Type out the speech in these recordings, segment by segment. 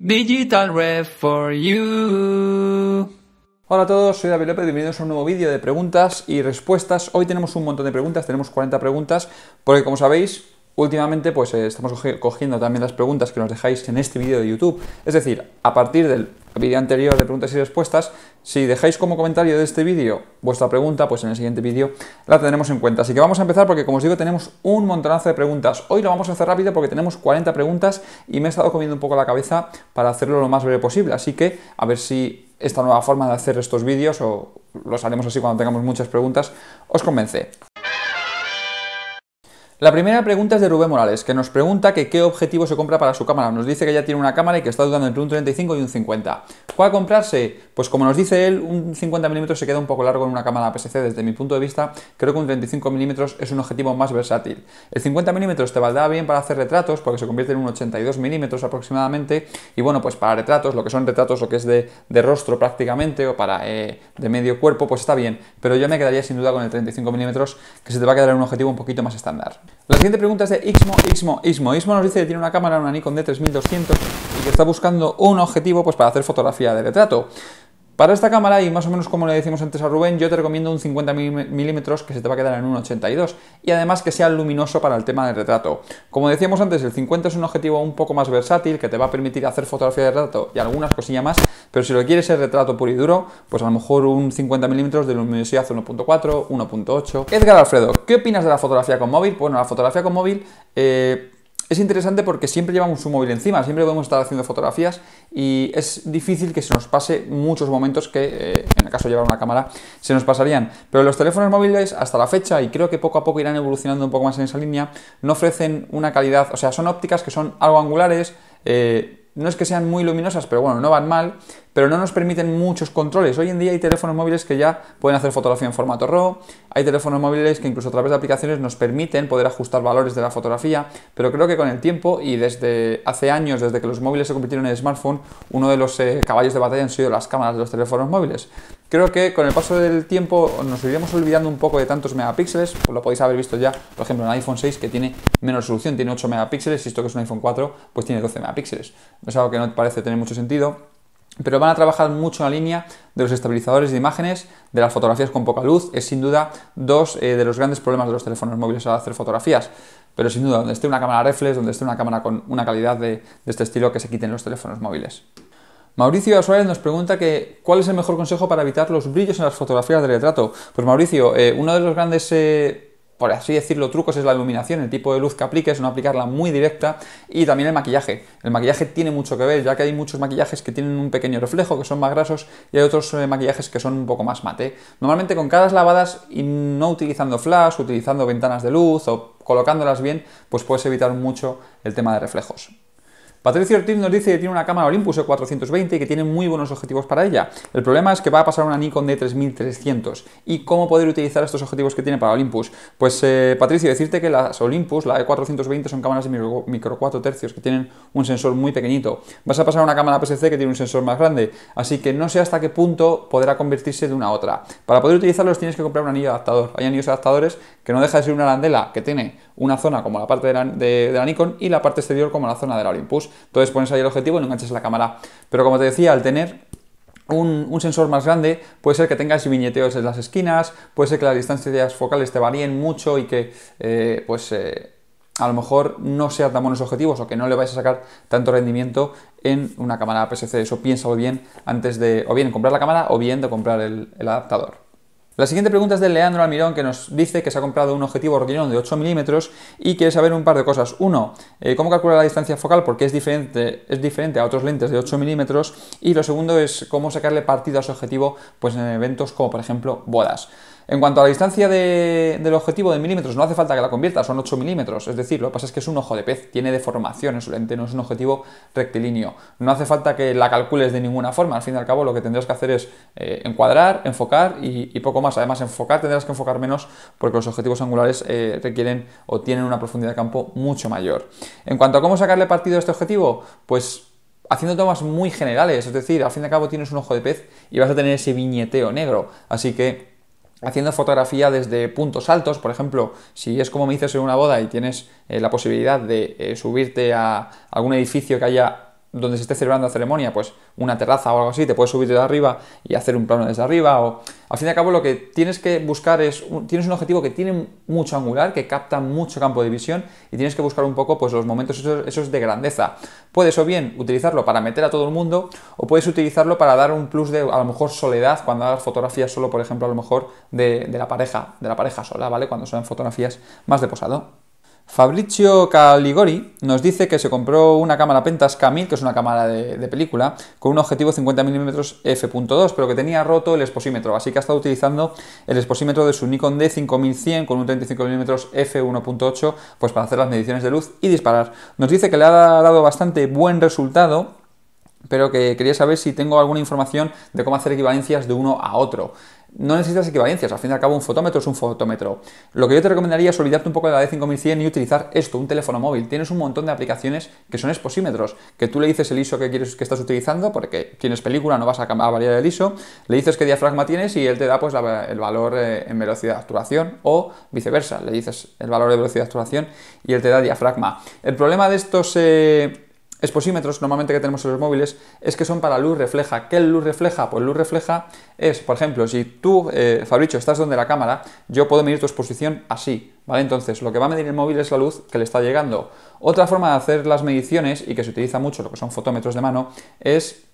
Digital Ref for You. Hola a todos, soy David López, bienvenidos a un nuevo vídeo de preguntas y respuestas. Hoy tenemos un montón de preguntas, tenemos 40 preguntas, porque como sabéis, últimamente pues estamos cogiendo también las preguntas que nos dejáis en este vídeo de YouTube. Es decir, a partir del vídeo anterior de preguntas y respuestas, si dejáis como comentario de este vídeo vuestra pregunta, pues en el siguiente vídeo la tendremos en cuenta. Así que vamos a empezar porque, como os digo, tenemos un montonazo de preguntas. Hoy lo vamos a hacer rápido porque tenemos 40 preguntas y me he estado comiendo un poco la cabeza para hacerlo lo más breve posible. Así que a ver si esta nueva forma de hacer estos vídeos, o los haremos así cuando tengamos muchas preguntas, os convence. La primera pregunta es de Rubén Morales, que nos pregunta que qué objetivo se compra para su cámara. Nos dice que ya tiene una cámara y que está dudando entre un 35 y un 50. ¿Cuál comprarse? Pues como nos dice él, un 50 mm se queda un poco largo en una cámara APS-C. Desde mi punto de vista, creo que un 35 mm es un objetivo más versátil. El 50 mm te valdrá bien para hacer retratos, porque se convierte en un 82 mm aproximadamente. Y bueno, pues para retratos, lo que son retratos, lo que es de rostro prácticamente, o para de medio cuerpo, pues está bien. Pero yo me quedaría sin duda con el 35 mm, que se te va a quedar en un objetivo un poquito más estándar. La siguiente pregunta es de Ismo nos dice que tiene una cámara, una Nikon D3200, y que está buscando un objetivo pues para hacer fotografía de retrato. Para esta cámara, y más o menos como le decimos antes a Rubén, yo te recomiendo un 50 mm que se te va a quedar en un 82, y además que sea luminoso para el tema del retrato. Como decíamos antes, el 50 es un objetivo un poco más versátil, que te va a permitir hacer fotografía de retrato y algunas cosillas más, pero si lo quieres ser retrato puro y duro, pues a lo mejor un 50 mm de luminosidad 1.4, 1.8. Edgar Alfredo, ¿qué opinas de la fotografía con móvil? Bueno, la fotografía con móvil es interesante porque siempre llevamos un móvil encima, siempre podemos estar haciendo fotografías y es difícil que se nos pase muchos momentos que, en el caso de llevar una cámara, se nos pasarían. Pero los teléfonos móviles, hasta la fecha, y creo que poco a poco irán evolucionando un poco más en esa línea, no ofrecen una calidad, o sea, son ópticas que son algo angulares, no es que sean muy luminosas, pero bueno, no van mal, pero no nos permiten muchos controles. Hoy en día hay teléfonos móviles que ya pueden hacer fotografía en formato RAW, hay teléfonos móviles que incluso a través de aplicaciones nos permiten poder ajustar valores de la fotografía, pero creo que con el tiempo y desde hace años, desde que los móviles se convirtieron en smartphone, uno de los caballos de batalla han sido las cámaras de los teléfonos móviles. Creo que con el paso del tiempo nos iremos olvidando un poco de tantos megapíxeles, pues lo podéis haber visto ya, por ejemplo, en el iPhone 6, que tiene menos resolución, tiene 8 megapíxeles, y esto que es un iPhone 4, pues tiene 12 megapíxeles. Es algo que no parece tener mucho sentido, pero van a trabajar mucho en la línea de los estabilizadores de imágenes, de las fotografías con poca luz. Es sin duda dos de los grandes problemas de los teléfonos móviles al hacer fotografías, pero sin duda donde esté una cámara reflex, donde esté una cámara con una calidad de este estilo, que se quiten los teléfonos móviles. Mauricio Suárez nos pregunta que ¿cuál es el mejor consejo para evitar los brillos en las fotografías de retrato? Pues Mauricio, uno de los grandes, por así decirlo, trucos es la iluminación, el tipo de luz que apliques, no aplicarla muy directa, y también el maquillaje. El maquillaje tiene mucho que ver, ya que hay muchos maquillajes que tienen un pequeño reflejo, que son más grasos, y hay otros maquillajes que son un poco más mate. Normalmente con caras lavadas y no utilizando flash, utilizando ventanas de luz o colocándolas bien, pues puedes evitar mucho el tema de reflejos. Patricio Ortiz nos dice que tiene una cámara Olympus E420 y que tiene muy buenos objetivos para ella. El problema es que va a pasar a una Nikon D3300. ¿Y cómo poder utilizar estos objetivos que tiene para Olympus? Pues Patricio, decirte que las Olympus, la E420, son cámaras de micro 4 tercios que tienen un sensor muy pequeñito. Vas a pasar a una cámara APS-C que tiene un sensor más grande, así que no sé hasta qué punto podrá convertirse de una a otra. Para poder utilizarlos tienes que comprar un anillo adaptador. Hay anillos adaptadores que no deja de ser una arandela que tiene una zona como la parte de la Nikon y la parte exterior como la zona de la Olympus. Entonces pones ahí el objetivo y no enganches la cámara. Pero como te decía, al tener un sensor más grande, puede ser que tengas viñeteos en las esquinas, puede ser que las distancias focales te varíen mucho y que a lo mejor no sean tan buenos objetivos, o que no le vais a sacar tanto rendimiento en una cámara APS-C. Eso piénsalo bien antes de o bien comprar la cámara o bien de comprar el adaptador. La siguiente pregunta es de Leandro Almirón, que nos dice que se ha comprado un objetivo Ordinón de 8 mm y quiere saber un par de cosas. Uno, cómo calcular la distancia focal, porque es diferente a otros lentes de 8 mm. Y lo segundo es cómo sacarle partido a ese objetivo pues en eventos como, por ejemplo, bodas. En cuanto a la distancia del objetivo de milímetros, no hace falta que la convierta, son 8 milímetros, es decir, lo que pasa es que es un ojo de pez, tiene deformación en su lente, no es un objetivo rectilíneo. No hace falta que la calcules de ninguna forma, al fin y al cabo lo que tendrás que hacer es encuadrar, enfocar y poco más. Además, enfocar tendrás que enfocar menos porque los objetivos angulares requieren o tienen una profundidad de campo mucho mayor. En cuanto a cómo sacarle partido a este objetivo, pues haciendo tomas muy generales, es decir, al fin y al cabo tienes un ojo de pez y vas a tener ese viñeteo negro, así que haciendo fotografía desde puntos altos, por ejemplo, si es como me dices en una boda y tienes la posibilidad de subirte a algún edificio que haya donde se esté celebrando la ceremonia, pues una terraza o algo así, te puedes subir desde arriba y hacer un plano desde arriba, o al fin y al cabo lo que tienes que buscar es, tienes un objetivo que tiene mucho angular, que capta mucho campo de visión y tienes que buscar un poco pues los momentos esos de grandeza. Puedes o bien utilizarlo para meter a todo el mundo o puedes utilizarlo para dar un plus de a lo mejor soledad cuando hagas fotografías solo, por ejemplo, a lo mejor de la pareja sola, ¿vale? Cuando son fotografías más de posado. Fabrizio Caligori nos dice que se compró una cámara Pentax K1000, que es una cámara de película, con un objetivo 50mm f.2, pero que tenía roto el exposímetro, así que ha estado utilizando el exposímetro de su Nikon D5100 con un 35mm f1.8 pues para hacer las mediciones de luz y disparar. Nos dice que le ha dado bastante buen resultado, pero que quería saber si tengo alguna información de cómo hacer equivalencias de uno a otro. No necesitas equivalencias, al fin y al cabo un fotómetro es un fotómetro. Lo que yo te recomendaría es olvidarte un poco de la D5100 y utilizar esto, un teléfono móvil. Tienes un montón de aplicaciones que son exposímetros, que tú le dices el ISO que quieres que estás utilizando, porque tienes película, no vas a variar el ISO, le dices qué diafragma tienes y él te da pues el valor en velocidad de obturación o viceversa, le dices el valor de velocidad de obturación y él te da diafragma. El problema de estos exposímetros normalmente que tenemos en los móviles es que son para luz refleja. ¿Qué es luz refleja? Pues luz refleja es, por ejemplo, si tú, Fabricio, estás donde la cámara, yo puedo medir tu exposición así, ¿vale? Entonces, lo que va a medir el móvil es la luz que le está llegando. Otra forma de hacer las mediciones, y que se utiliza mucho, lo que son fotómetros de mano, es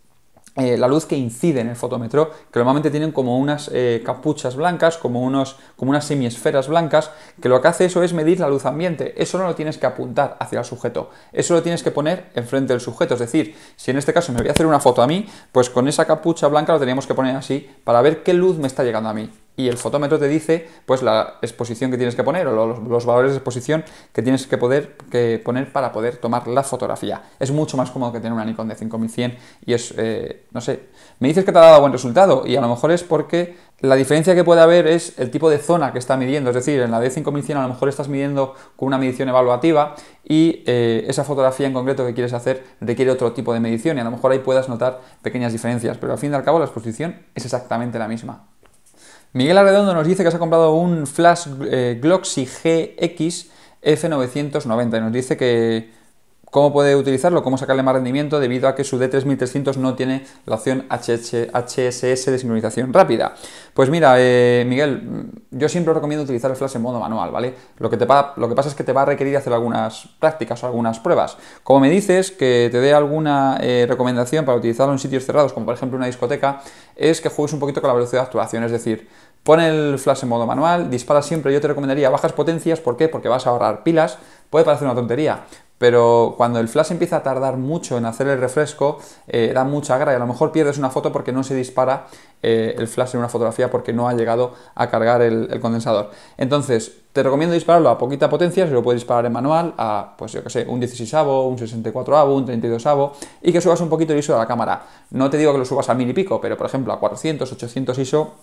la luz que incide en el fotómetro, que normalmente tienen como unas capuchas blancas, como unas semiesferas blancas, que lo que hace eso es medir la luz ambiente. Eso no lo tienes que apuntar hacia el sujeto, eso lo tienes que poner enfrente del sujeto. Es decir, si en este caso me voy a hacer una foto a mí, pues con esa capucha blanca lo teníamos que poner así para ver qué luz me está llegando a mí. Y el fotómetro te dice pues la exposición que tienes que poner o los valores de exposición que tienes que poner para poder tomar la fotografía. Es mucho más cómodo que tener una Nikon D5100 y es, no sé, me dices que te ha dado buen resultado y a lo mejor es porque la diferencia que puede haber es el tipo de zona que está midiendo, es decir, en la D5100 a lo mejor estás midiendo con una medición evaluativa y esa fotografía en concreto que quieres hacer requiere otro tipo de medición y a lo mejor ahí puedas notar pequeñas diferencias, pero al fin y al cabo la exposición es exactamente la misma. Miguel Arredondo nos dice que se ha comprado un flash Gloxy GX F990 y nos dice que cómo puede utilizarlo, cómo sacarle más rendimiento debido a que su D3300 no tiene la opción HSS de sincronización rápida. Pues mira, Miguel, yo siempre recomiendo utilizar el flash en modo manual, ¿vale? Lo que pasa es que te va a requerir hacer algunas prácticas o algunas pruebas. Como me dices que te dé alguna recomendación para utilizarlo en sitios cerrados, como por ejemplo una discoteca, es que juegues un poquito con la velocidad de actuación, es decir, pon el flash en modo manual, dispara siempre, yo te recomendaría bajas potencias, ¿por qué? Porque vas a ahorrar pilas, puede parecer una tontería, pero cuando el flash empieza a tardar mucho en hacer el refresco, da mucha graya y a lo mejor pierdes una foto porque no se dispara el flash en una fotografía porque no ha llegado a cargar el condensador. Entonces, te recomiendo dispararlo a poquita potencia, si lo puedes disparar en manual, a, pues yo que sé, un 16avo, un 64avo, un 32avo, y que subas un poquito el ISO de la cámara. No te digo que lo subas a 1000 y pico, pero por ejemplo a 400, 800 ISO,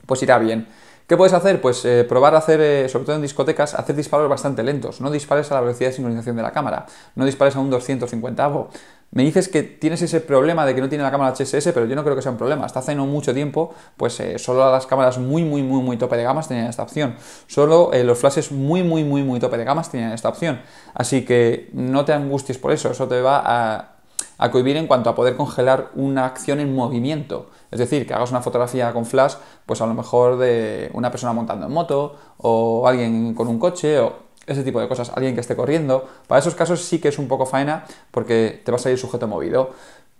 pues irá bien. ¿Qué puedes hacer? Pues probar a hacer, sobre todo en discotecas, hacer disparos bastante lentos. No dispares a la velocidad de sincronización de la cámara. No dispares a un 250avo. Me dices que tienes ese problema de que no tiene la cámara HSS, pero yo no creo que sea un problema. Hasta hace no mucho tiempo, pues solo las cámaras muy tope de gamas tenían esta opción. Solo los flashes muy tope de gamas tenían esta opción. Así que no te angusties por eso. Eso te va a cohibir en cuanto a poder congelar una acción en movimiento. Es decir, que hagas una fotografía con flash, pues a lo mejor de una persona montando en moto, o alguien con un coche, o ese tipo de cosas, alguien que esté corriendo. Para esos casos sí que es un poco faena, porque te va a salir sujeto movido.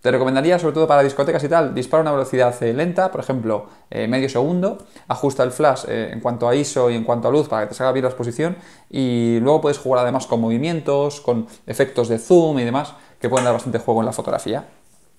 Te recomendaría, sobre todo para discotecas y tal, dispara a una velocidad lenta, por ejemplo, medio segundo, ajusta el flash en cuanto a ISO y en cuanto a luz para que te salga bien la exposición, y luego puedes jugar además con movimientos, con efectos de zoom y demás, que pueden dar bastante juego en la fotografía.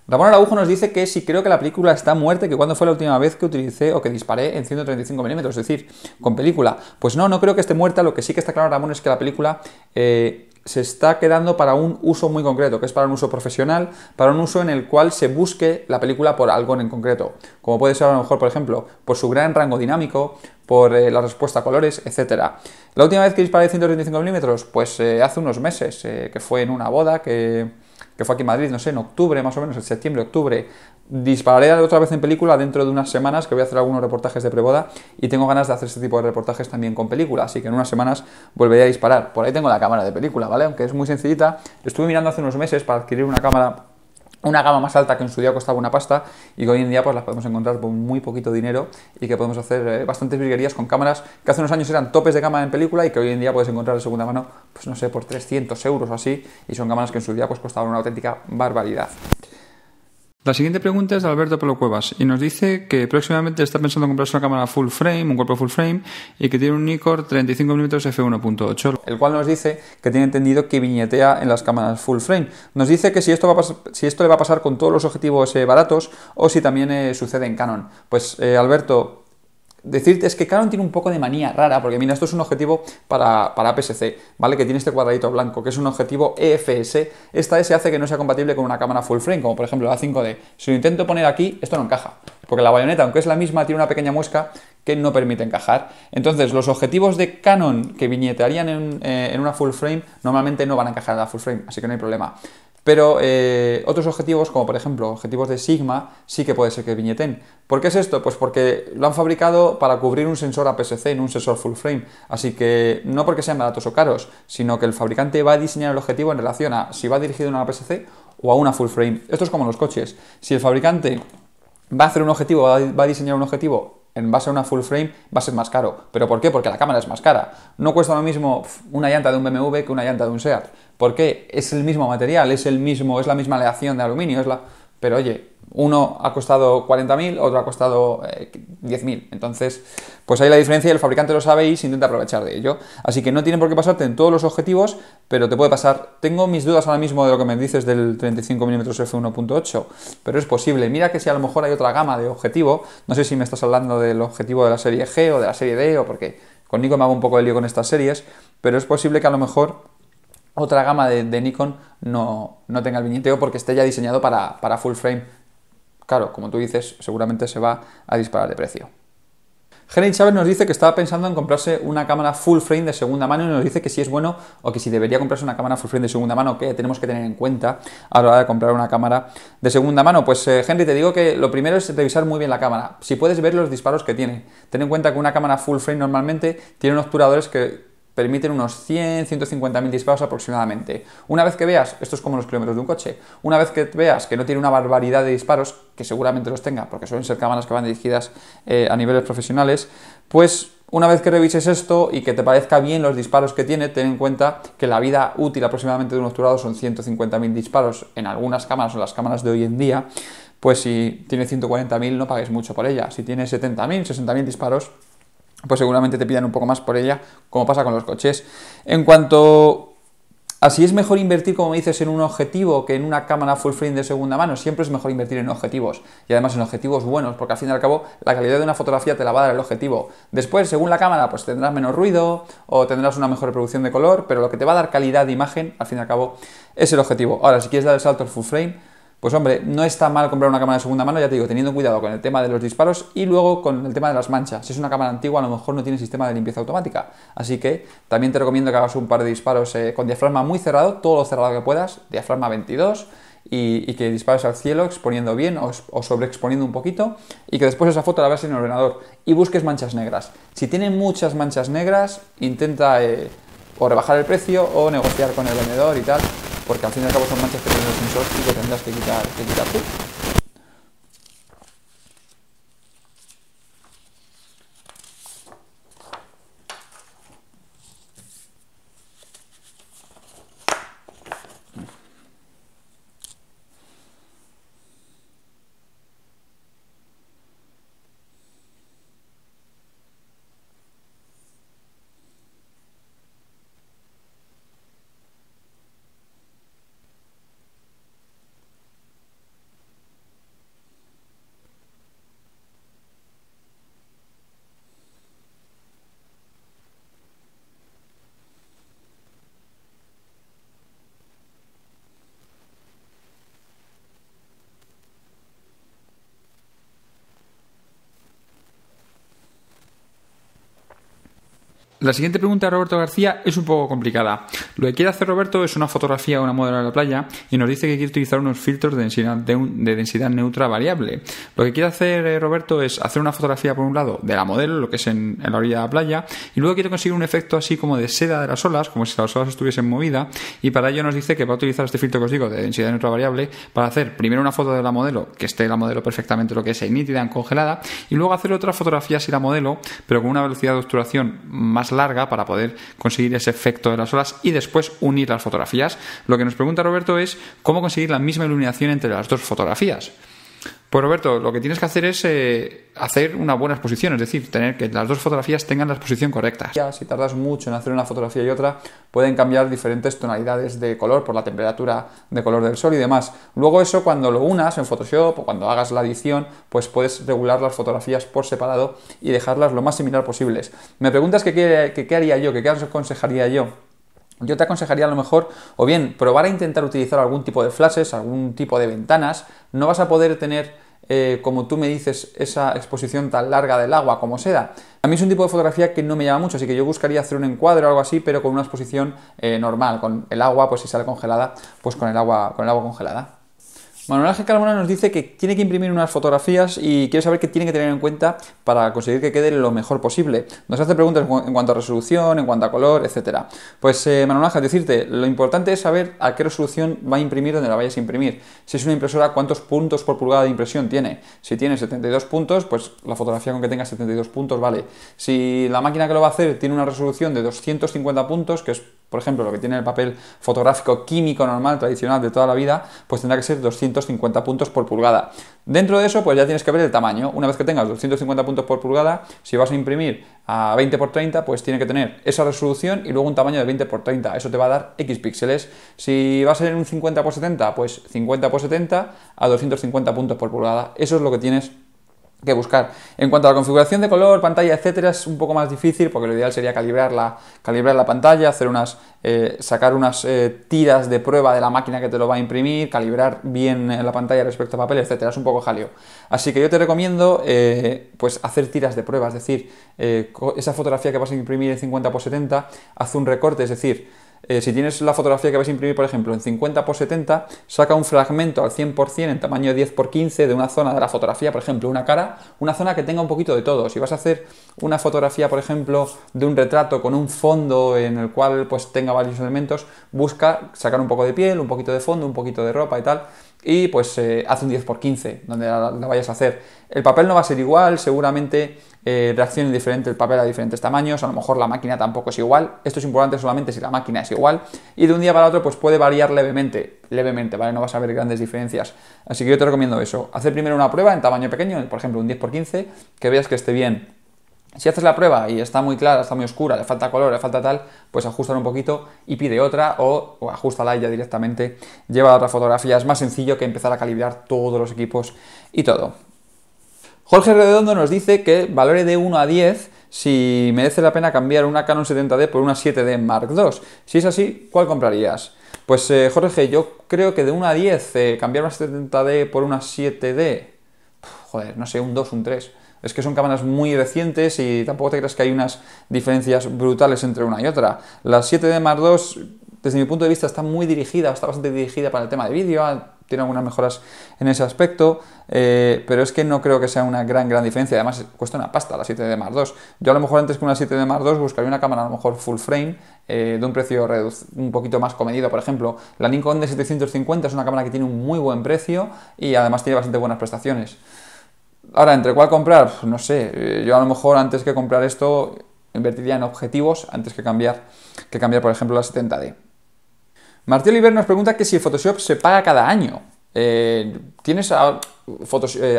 Ramón Araujo nos dice que si creo que la película está muerta, que cuando fue la última vez que utilicé o que disparé en 135mm, es decir, con película. Pues no creo que esté muerta, lo que sí que está claro, Ramón, es que la película se está quedando para un uso muy concreto, que es para un uso profesional, para un uso en el cual se busque la película por algo en concreto, como puede ser a lo mejor, por ejemplo, por su gran rango dinámico, por la respuesta a colores, etcétera. La última vez que disparé 135mm, pues hace unos meses, que fue en una boda que fue aquí en Madrid, no sé, en octubre más o menos, en septiembre, octubre. Dispararé otra vez en película dentro de unas semanas, que voy a hacer algunos reportajes de preboda y tengo ganas de hacer este tipo de reportajes también con película, así que en unas semanas volveré a disparar. Por ahí tengo la cámara de película, ¿vale? Aunque es muy sencillita. Estuve mirando hace unos meses para adquirir una cámara una gama más alta que en su día costaba una pasta y que hoy en día pues las podemos encontrar por muy poquito dinero y que podemos hacer bastantes virguerías con cámaras que hace unos años eran topes de gama en película y que hoy en día puedes encontrar de segunda mano, pues no sé, por 300 euros o así, y son cámaras que en su día pues costaban una auténtica barbaridad. La siguiente pregunta es de Alberto Polo Cuevas y nos dice que próximamente está pensando en comprarse una cámara full frame, un cuerpo full frame, y que tiene un Nikkor 35mm f1.8. El cual nos dice que tiene entendido que viñetea en las cámaras full frame. Nos dice que si esto le va a pasar con todos los objetivos baratos o si también sucede en Canon. Pues Alberto, decirte es que Canon tiene un poco de manía rara, porque mira, esto es un objetivo para APS-C, ¿vale? Que tiene este cuadradito blanco, que es un objetivo EFS. Esta S hace que no sea compatible con una cámara full frame, como por ejemplo la 5D. Si lo intento poner aquí, esto no encaja, porque la bayoneta, aunque es la misma, tiene una pequeña muesca que no permite encajar. Entonces, los objetivos de Canon que viñetearían en una full frame, normalmente no van a encajar en la full frame, así que no hay problema. Pero otros objetivos, como por ejemplo objetivos de Sigma, sí que puede ser que viñeten. ¿Por qué es esto? Pues porque lo han fabricado para cubrir un sensor APS-C, no un sensor full frame. Así que no porque sean baratos o caros, sino que el fabricante va a diseñar el objetivo en relación a si va dirigido a una APS-C o a una full frame. Esto es como los coches. Si el fabricante va a hacer un objetivo, va a diseñar un objetivo en base a una full frame, va a ser más caro. ¿Pero por qué? Porque la cámara es más cara. No cuesta lo mismo una llanta de un BMW que una llanta de un SEAT. ¿Por qué? Es el mismo material, es la misma aleación de aluminio, pero oye, uno ha costado 40.000, otro ha costado 10.000. Entonces, pues ahí la diferencia y el fabricante lo sabe y se intenta aprovechar de ello. Así que no tiene por qué pasarte en todos los objetivos, pero te puede pasar. Tengo mis dudas ahora mismo de lo que me dices del 35mm f1.8, pero es posible. Mira que si a lo mejor hay otra gama de objetivo, no sé si me estás hablando del objetivo de la serie G o de la serie D, o porque con Nikon me hago un poco de lío con estas series, pero es posible que a lo mejor otra gama de Nikon no tenga el viñeteo porque esté ya diseñado para full frame. Claro, como tú dices, seguramente se va a disparar de precio. Jenny Chávez nos dice que estaba pensando en comprarse una cámara full frame de segunda mano y nos dice que si es bueno o que si debería comprarse una cámara full frame de segunda mano, que tenemos que tener en cuenta a la hora de comprar una cámara de segunda mano. Pues Henry, te digo que lo primero es revisar muy bien la cámara. Si puedes ver los disparos que tiene, ten en cuenta que una cámara full frame normalmente tiene unos obturadores que permiten unos 100, 150.000 disparos aproximadamente. Una vez que veas, esto es como los kilómetros de un coche, una vez que veas que no tiene una barbaridad de disparos, que seguramente los tenga, porque suelen ser cámaras que van dirigidas a niveles profesionales, pues una vez que revises esto y que te parezca bien los disparos que tiene, ten en cuenta que la vida útil aproximadamente de un obturador son 150.000 disparos en algunas cámaras o las cámaras de hoy en día. Pues si tiene 140.000 no pagues mucho por ella. Si tiene 70.000, 60.000 disparos, pues seguramente te pidan un poco más por ella, como pasa con los coches. En cuanto a si es mejor invertir, como dices, en un objetivo que en una cámara full frame de segunda mano, siempre es mejor invertir en objetivos, y además en objetivos buenos, porque al fin y al cabo la calidad de una fotografía te la va a dar el objetivo. Después, según la cámara, pues tendrás menos ruido o tendrás una mejor reproducción de color, pero lo que te va a dar calidad de imagen, al fin y al cabo, es el objetivo. Ahora, si quieres dar el salto al full frame, pues hombre, no está mal comprar una cámara de segunda mano, ya te digo, teniendo cuidado con el tema de los disparos y luego con el tema de las manchas. Si es una cámara antigua, a lo mejor no tiene sistema de limpieza automática. Así que también te recomiendo que hagas un par de disparos con diafragma muy cerrado, todo lo cerrado que puedas, diafragma 22, y que dispares al cielo exponiendo bien o sobreexponiendo un poquito, y que después esa foto la veas en el ordenador y busques manchas negras. Si tiene muchas manchas negras, intenta o rebajar el precio o negociar con el vendedor y tal, porque al fin y al cabo son manchas que tiene el sensor y que tendrás que quitar tú. La siguiente pregunta de Roberto García es un poco complicada. Lo que quiere hacer Roberto es una fotografía de una modelo de la playa y nos dice que quiere utilizar unos filtros de densidad neutra variable. Lo que quiere hacer Roberto es hacer una fotografía por un lado de la modelo, lo que es en la orilla de la playa, y luego quiere conseguir un efecto así como de seda de las olas, como si las olas estuviesen movidas, y para ello nos dice que va a utilizar este filtro que os digo de densidad neutra variable para hacer primero una foto de la modelo, que esté la modelo perfectamente lo que es nítida, en congelada, y luego hacer otra fotografía así la modelo, pero con una velocidad de obturación más larga para poder conseguir ese efecto de las olas y después unir las fotografías. Lo que nos pregunta Roberto es cómo conseguir la misma iluminación entre las dos fotografías. Pues Roberto, lo que tienes que hacer es hacer una buena exposición, es decir, tener que las dos fotografías tengan la exposición correcta. Si tardas mucho en hacer una fotografía y otra, pueden cambiar diferentes tonalidades de color por la temperatura de color del sol y demás. Luego eso, cuando lo unas en Photoshop o cuando hagas la edición, pues puedes regular las fotografías por separado y dejarlas lo más similar posibles. Me preguntas qué haría yo, qué aconsejaría yo. Yo te aconsejaría a lo mejor, o bien, probar a intentar utilizar algún tipo de flashes, algún tipo de ventanas. No vas a poder tener, como tú me dices, esa exposición tan larga del agua como seda. A mí es un tipo de fotografía que no me llama mucho, así que yo buscaría hacer un encuadre o algo así, pero con una exposición normal, con el agua, pues si sale congelada, pues con el agua congelada. Manuel Ángel Carmona nos dice que tiene que imprimir unas fotografías y quiere saber qué tiene que tener en cuenta para conseguir que quede lo mejor posible. Nos hace preguntas en cuanto a resolución, en cuanto a color, etc. Pues Manuel Ángel, decirte, lo importante es saber a qué resolución va a imprimir donde la vayas a imprimir. Si es una impresora, cuántos puntos por pulgada de impresión tiene. Si tiene 72 puntos, pues la fotografía con que tenga 72 puntos vale. Si la máquina que lo va a hacer tiene una resolución de 250 puntos, que es por ejemplo, lo que tiene el papel fotográfico químico normal, tradicional de toda la vida, pues tendrá que ser 250 puntos por pulgada. Dentro de eso, pues ya tienes que ver el tamaño. Una vez que tengas 250 puntos por pulgada, si vas a imprimir a 20×30, pues tiene que tener esa resolución y luego un tamaño de 20×30. Eso te va a dar X píxeles. Si va a ser un 50×70, pues 50×70 a 250 puntos por pulgada. Eso es lo que tienes que buscar. En cuanto a la configuración de color, pantalla, etcétera, es un poco más difícil porque lo ideal sería calibrar la pantalla, hacer sacar unas tiras de prueba de la máquina que te lo va a imprimir, calibrar bien la pantalla respecto a papel, etcétera. Es un poco jaleo. Así que yo te recomiendo pues hacer tiras de prueba, es decir, esa fotografía que vas a imprimir en 50×70, haz un recorte, es decir, si tienes la fotografía que vais a imprimir, por ejemplo, en 50×70, saca un fragmento al 100% en tamaño 10×15 de una zona de la fotografía, por ejemplo, una cara, una zona que tenga un poquito de todo. Si vas a hacer una fotografía, por ejemplo, de un retrato con un fondo en el cual pues tenga varios elementos, busca sacar un poco de piel, un poquito de fondo, un poquito de ropa y tal, y pues hace un 10×15 donde la vayas a hacer. El papel no va a ser igual, seguramente reaccione diferente el papel a diferentes tamaños, a lo mejor la máquina tampoco es igual. Esto es importante solamente si la máquina es igual, y de un día para otro pues puede variar levemente, ¿vale? No vas a ver grandes diferencias. Así que yo te recomiendo eso, hacer primero una prueba en tamaño pequeño, por ejemplo un 10×15, que veas que esté bien. Si haces la prueba y está muy clara, está muy oscura, le falta color, le falta tal, pues ajustala un poquito y pide otra o ajustala y ya directamente lleva a otra fotografía. Es más sencillo que empezar a calibrar todos los equipos y todo. Jorge Redondo nos dice que valore de 1 a 10 si merece la pena cambiar una Canon 70D por una 7D Mark II. Si es así, ¿cuál comprarías? Pues Jorge, yo creo que de 1 a 10 cambiar una 70D por una 7D, joder, no sé, un 2, un 3. Es que son cámaras muy recientes y tampoco te creas que hay unas diferencias brutales entre una y otra. La 7D Mark II, desde mi punto de vista, está bastante dirigida para el tema de vídeo, tiene algunas mejoras en ese aspecto, pero es que no creo que sea una gran diferencia. Además, cuesta una pasta la 7D Mark II. Yo a lo mejor antes que una 7D Mark II buscaría una cámara a lo mejor full frame, de un precio un poquito más comedido. Por ejemplo, la Nikon D750 es una cámara que tiene un muy buen precio y además tiene bastante buenas prestaciones. Ahora, ¿entre cuál comprar? No sé, yo a lo mejor antes que comprar esto invertiría en objetivos antes que cambiar por ejemplo la 70D. Martí Oliver nos pregunta que si Photoshop se paga cada año.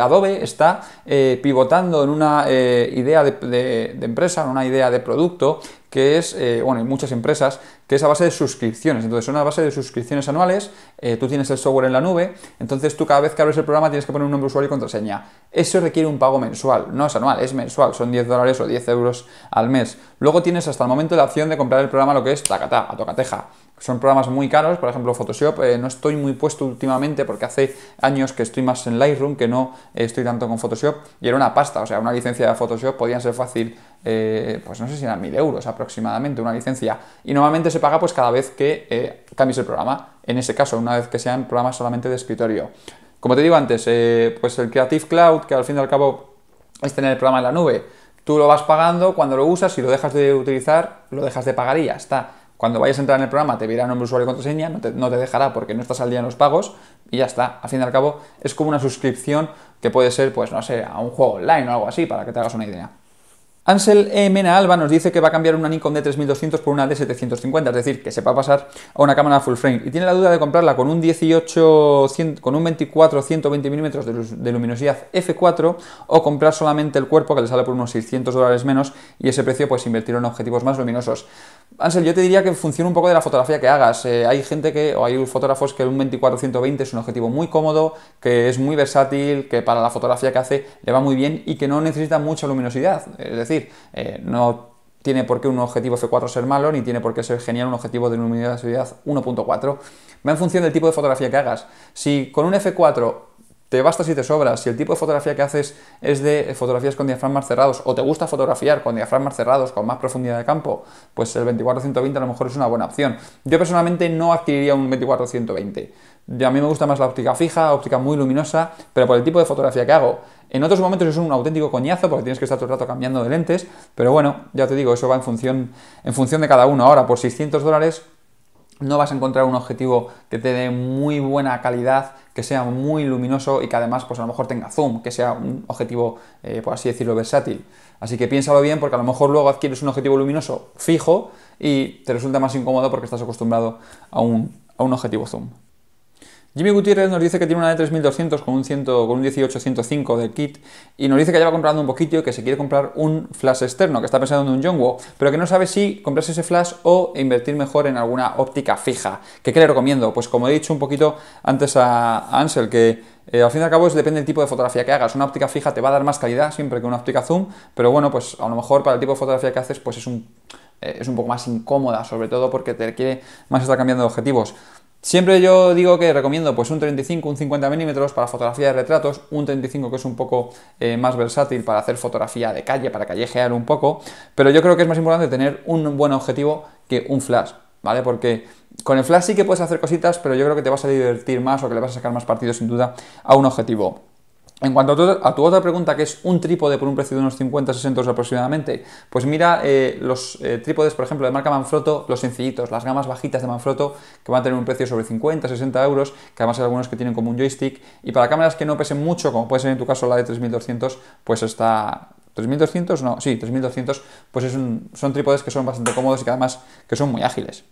Adobe está pivotando en una idea de empresa, en una idea de producto que es, bueno, hay muchas empresas, que es a base de suscripciones. Entonces, una base de suscripciones anuales, tú tienes el software en la nube, entonces tú cada vez que abres el programa tienes que poner un nombre de usuario y contraseña. Eso requiere un pago mensual, no es anual, es mensual, son $10 o 10 euros al mes. Luego tienes hasta el momento la opción de comprar el programa, lo que es tacatá, a tocateja. Son programas muy caros, por ejemplo Photoshop, no estoy muy puesto últimamente porque hace años que estoy más en Lightroom, que no estoy tanto con Photoshop, y era una pasta, o sea, una licencia de Photoshop podía ser fácil, pues no sé si eran 1000 euros aproximadamente una licencia, y normalmente se paga pues cada vez que cambies el programa, en ese caso, una vez que sean programas solamente de escritorio. Como te digo antes, pues el Creative Cloud, que al fin y al cabo es tener el programa en la nube, tú lo vas pagando, cuando lo usas, si lo dejas de utilizar, lo dejas de pagar y ya está. Cuando vayas a entrar en el programa te pedirá nombre, usuario y contraseña, no te dejará porque no estás al día en los pagos y ya está. Al fin y al cabo es como una suscripción que puede ser, pues no sé, a un juego online o algo así, para que te hagas una idea. Ansel E. Mena Alba nos dice que va a cambiar una Nikon D3200 por una D750, es decir, que se va a pasar a una cámara full frame y tiene la duda de comprarla con un 24 120 mm de luminosidad f4 o comprar solamente el cuerpo, que le sale por unos $600 menos, y ese precio pues invertirlo en objetivos más luminosos. Ansel, yo te diría que funciona un poco de la fotografía que hagas. Hay gente o hay fotógrafos que un 24 120 es un objetivo muy cómodo, que es muy versátil, que para la fotografía que hace le va muy bien y que no necesita mucha luminosidad. Es decir, no tiene por qué un objetivo f4 ser malo, ni tiene por qué ser genial un objetivo de luminosidad 1.4. Va en función del tipo de fotografía que hagas. Si con un f4 te basta si te sobras, si el tipo de fotografía que haces es de fotografías con diafragmas cerrados o te gusta fotografiar con diafragmas cerrados, con más profundidad de campo, pues el 24-120 a lo mejor es una buena opción. Yo personalmente no adquiriría un 24-120. A mí me gusta más la óptica fija, óptica muy luminosa, pero por el tipo de fotografía que hago. En otros momentos es un auténtico coñazo porque tienes que estar todo el rato cambiando de lentes, pero bueno, ya te digo, eso va en función de cada uno. Ahora, por $600 no vas a encontrar un objetivo que te dé muy buena calidad, que sea muy luminoso y que además pues a lo mejor tenga zoom, que sea un objetivo, por así decirlo, versátil. Así que piénsalo bien porque a lo mejor luego adquieres un objetivo luminoso fijo y te resulta más incómodo porque estás acostumbrado a un objetivo zoom. Jimmy Gutiérrez nos dice que tiene una D3200 con un 18-105 del kit y nos dice que lleva comprando un poquito y que se quiere comprar un flash externo, que está pensando en un Yongnuo, pero que no sabe si comprarse ese flash o invertir mejor en alguna óptica fija. ¿Qué le recomiendo? Pues como he dicho un poquito antes a Ansel, que al fin y al cabo depende del tipo de fotografía que hagas. Una óptica fija te va a dar más calidad siempre que una óptica zoom, pero bueno, pues a lo mejor para el tipo de fotografía que haces pues es un poco más incómoda, sobre todo porque te requiere más estar cambiando de objetivos. Siempre yo digo que recomiendo pues un 35, un 50 mm para fotografía de retratos, un 35 que es un poco más versátil para hacer fotografía de calle, para callejear un poco, pero yo creo que es más importante tener un buen objetivo que un flash, ¿vale? Porque con el flash sí que puedes hacer cositas, pero yo creo que te vas a divertir más o que le vas a sacar más partido sin duda a un objetivo. En cuanto a tu otra pregunta, que es un trípode por un precio de unos 50-60 euros aproximadamente, pues mira los trípodes, por ejemplo, de marca Manfrotto, los sencillitos, las gamas bajitas de Manfrotto, que van a tener un precio sobre 50-60 euros, que además hay algunos que tienen como un joystick, y para cámaras que no pesen mucho, como puede ser en tu caso la de 3200, pues está... ¿3200? No, sí, 3200, pues son trípodes que son bastante cómodos y que además que son muy ágiles.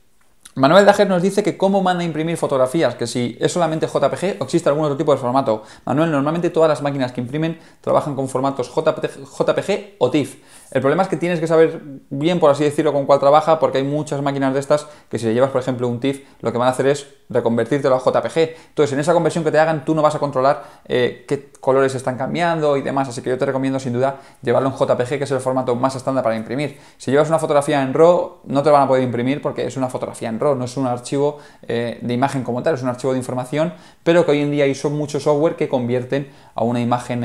Manuel Dajer nos dice que cómo manda a imprimir fotografías, que si es solamente JPG o existe algún otro tipo de formato. Manuel, normalmente todas las máquinas que imprimen trabajan con formatos JPG o TIFF. El problema es que tienes que saber bien, por así decirlo, con cuál trabaja, porque hay muchas máquinas de estas que si le llevas, por ejemplo, un TIFF, lo que van a hacer es reconvertírtelo a JPG. Entonces, en esa conversión que te hagan, tú no vas a controlar qué colores están cambiando y demás, así que yo te recomiendo sin duda llevarlo en JPG, que es el formato más estándar para imprimir. Si llevas una fotografía en RAW, no te van a poder imprimir porque es una fotografía en RAW, no es un archivo de imagen como tal, es un archivo de información, pero que hoy en día hay mucho software que convierten a una imagen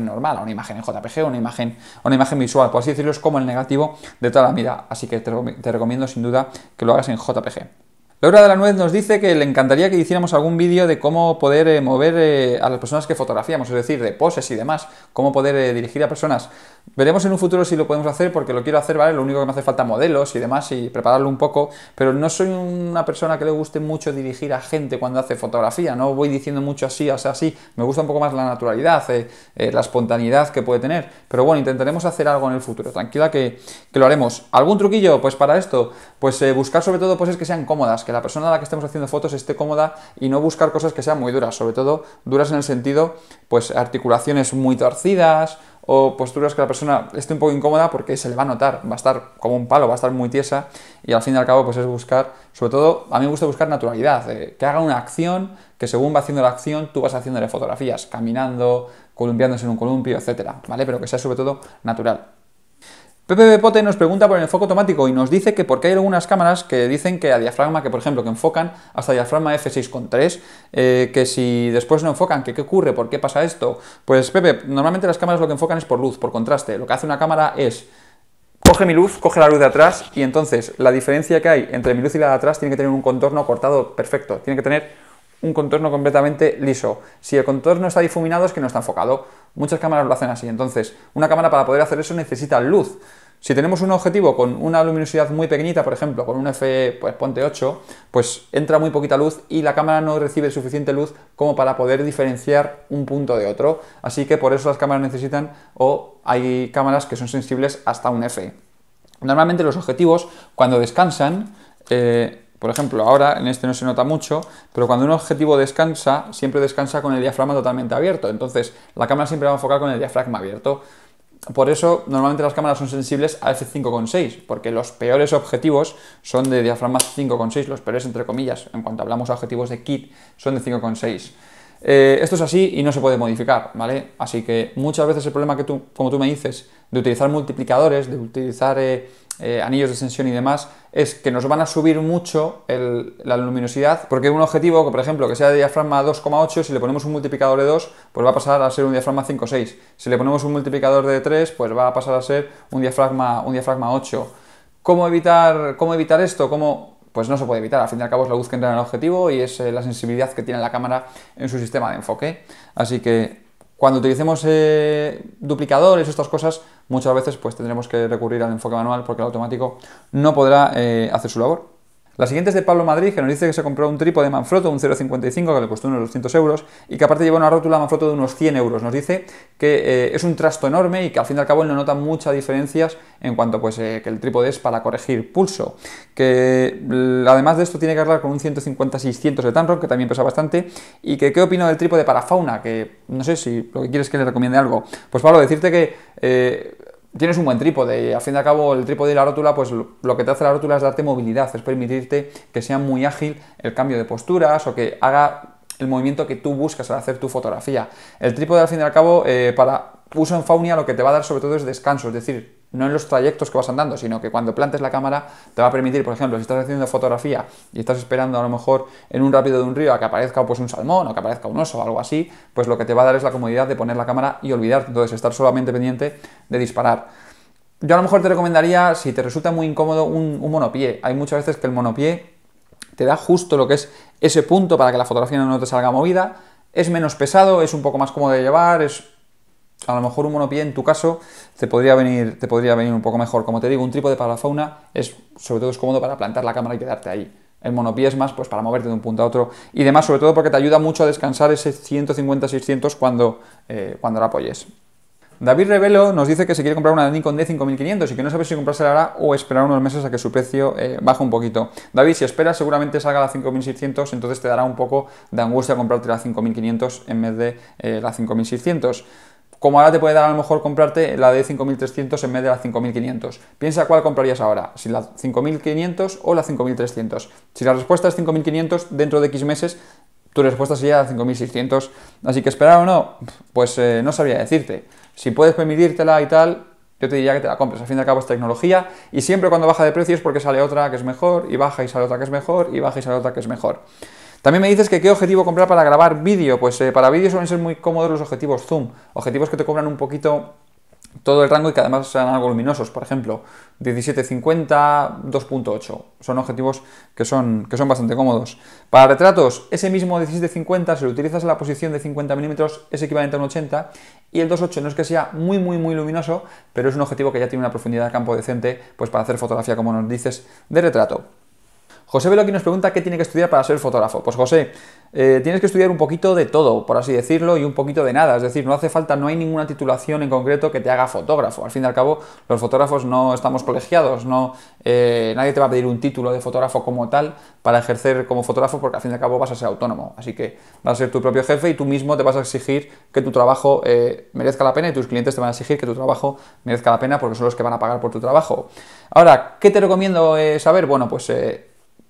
normal, a una imagen en JPG, a una imagen visual, por así decirlo, es como el negativo de toda la vida, así que te recomiendo sin duda que lo hagas en JPG. Laura de la Nuez nos dice que le encantaría que hiciéramos algún vídeo de cómo poder mover a las personas que fotografiamos, es decir, de poses y demás, cómo poder dirigir a personas. Veremos en un futuro si lo podemos hacer, porque lo quiero hacer, ¿vale? Lo único que me hace falta modelos y demás y prepararlo un poco, pero no soy una persona que le guste mucho dirigir a gente cuando hace fotografía, no voy diciendo mucho así, o sea, así, me gusta un poco más la naturalidad, la espontaneidad que puede tener, pero bueno, intentaremos hacer algo en el futuro, tranquila que lo haremos. ¿Algún truquillo? Pues para esto, pues buscar sobre todo poses que sean cómodas, que la persona a la que estemos haciendo fotos esté cómoda y no buscar cosas que sean muy duras, sobre todo duras en el sentido, pues articulaciones muy torcidas o posturas que la persona esté un poco incómoda porque se le va a notar, va a estar como un palo, va a estar muy tiesa y al fin y al cabo pues es buscar, sobre todo a mí me gusta buscar naturalidad, que haga una acción, que según va haciendo la acción tú vas haciéndole fotografías, caminando, columpiándose en un columpio, etcétera, ¿vale? Pero que sea sobre todo natural. Pepe Pote nos pregunta por el enfoque automático y nos dice que porque hay algunas cámaras que dicen que a diafragma, que por ejemplo que enfocan hasta diafragma f6.3, que si después no enfocan, que qué ocurre, por qué pasa esto. Pues Pepe, normalmente las cámaras lo que enfocan es por luz, por contraste. Lo que hace una cámara es coge mi luz, coge la luz de atrás y entonces la diferencia que hay entre mi luz y la de atrás tiene que tener un contorno cortado perfecto, tiene que tener un contorno completamente liso. Si el contorno está difuminado es que no está enfocado. Muchas cámaras lo hacen así. Entonces, una cámara para poder hacer eso necesita luz. Si tenemos un objetivo con una luminosidad muy pequeñita, por ejemplo, con un f, pues ponte 8, pues entra muy poquita luz y la cámara no recibe suficiente luz como para poder diferenciar un punto de otro. Así que por eso las cámaras necesitan, o hay cámaras que son sensibles hasta un f. Normalmente los objetivos, cuando descansan, por ejemplo, ahora en este no se nota mucho, pero cuando un objetivo descansa, siempre descansa con el diafragma totalmente abierto. Entonces, la cámara siempre va a enfocar con el diafragma abierto. Por eso, normalmente las cámaras son sensibles a f5.6, porque los peores objetivos son de diafragma 5.6, los peores entre comillas, en cuanto hablamos de objetivos de kit, son de 5.6. Esto es así y no se puede modificar, ¿vale? Así que muchas veces el problema que como tú me dices, de utilizar multiplicadores, de utilizar anillos de extensión y demás, es que nos van a subir mucho la luminosidad, porque un objetivo, que por ejemplo, que sea de diafragma 2,8, si le ponemos un multiplicador de 2, pues va a pasar a ser un diafragma 5,6. Si le ponemos un multiplicador de 3, pues va a pasar a ser un diafragma 8. ¿Cómo evitar esto? Pues no se puede evitar, al fin y al cabo es la luz que entra en el objetivo y es la sensibilidad que tiene la cámara en su sistema de enfoque. Así que cuando utilicemos duplicadores o estas cosas, muchas veces pues tendremos que recurrir al enfoque manual porque el automático no podrá hacer su labor. La siguiente es de Pablo Madrid, que nos dice que se compró un trípode Manfrotto, un 0,55, que le costó unos 200 euros, y que aparte lleva una rótula Manfrotto de unos 100 euros. Nos dice que es un trasto enorme y que al fin y al cabo él no nota muchas diferencias en cuanto pues, que el trípode es para corregir pulso. Que además de esto tiene que arreglar con un 150-600 de Tamron, que también pesa bastante, y que qué opino del trípode para fauna, que no sé si lo que quieres es que le recomiende algo. Pues Pablo, decirte que tienes un buen trípode y al fin y al cabo el trípode y la rótula, pues lo que te hace la rótula es darte movilidad, es permitirte que sea muy ágil el cambio de posturas o que haga el movimiento que tú buscas al hacer tu fotografía. El trípode al fin y al cabo para uso en fauna lo que te va a dar sobre todo es descanso, es decir, no en los trayectos que vas andando, sino que cuando plantes la cámara te va a permitir, por ejemplo, si estás haciendo fotografía y estás esperando a lo mejor en un rápido de un río a que aparezca pues un salmón o que aparezca un oso o algo así, pues lo que te va a dar es la comodidad de poner la cámara y olvidarte, entonces estar solamente pendiente de disparar. Yo a lo mejor te recomendaría, si te resulta muy incómodo, un monopié. Hay muchas veces que el monopié te da justo lo que es ese punto para que la fotografía no te salga movida, es menos pesado, es un poco más cómodo de llevar, a lo mejor un monopié en tu caso te podría venir un poco mejor. Como te digo, un trípode para la fauna sobre todo es cómodo para plantar la cámara y quedarte ahí. El monopié es más pues para moverte de un punto a otro y demás, sobre todo porque te ayuda mucho a descansar ese 150-600 cuando la apoyes. David Revelo nos dice que se quiere comprar una Nikon D5500 y que no sabe si comprársela ahora o esperar unos meses a que su precio baje un poquito. David, si esperas seguramente salga la 5600, entonces te dará un poco de angustia comprarte la 5500 en vez de la 5600. Como ahora te puede dar a lo mejor comprarte la de 5300 en vez de la 5500. Piensa cuál comprarías ahora, si la 5500 o la 5300. Si la respuesta es 5500, dentro de X meses, tu respuesta sería la 5600. Así que esperar o no, pues no sabría decirte. Si puedes permitírtela y tal, yo te diría que te la compres. Al fin y al cabo es tecnología y siempre cuando baja de precio es porque sale otra que es mejor y baja y sale otra que es mejor y baja y sale otra que es mejor. También me dices que qué objetivo comprar para grabar vídeo. Pues para vídeo suelen ser muy cómodos los objetivos zoom. Objetivos que te cobran un poquito todo el rango y que además sean algo luminosos. Por ejemplo, 17-50, 2.8. Son objetivos que son bastante cómodos. Para retratos, ese mismo 17-50, si lo utilizas en la posición de 50 mm, es equivalente a un 80. Y el 2.8 no es que sea muy luminoso, pero es un objetivo que ya tiene una profundidad de campo decente pues para hacer fotografía, como nos dices, de retrato. José Veloqui nos pregunta qué tiene que estudiar para ser fotógrafo. Pues José, tienes que estudiar un poquito de todo, por así decirlo, y un poquito de nada. Es decir, no hay ninguna titulación en concreto que te haga fotógrafo. Al fin y al cabo, los fotógrafos no estamos colegiados, nadie te va a pedir un título de fotógrafo como tal para ejercer como fotógrafo, porque al fin y al cabo vas a ser autónomo. Así que vas a ser tu propio jefe y tú mismo te vas a exigir que tu trabajo merezca la pena y tus clientes te van a exigir que tu trabajo merezca la pena porque son los que van a pagar por tu trabajo. Ahora, ¿qué te recomiendo saber? Bueno, pues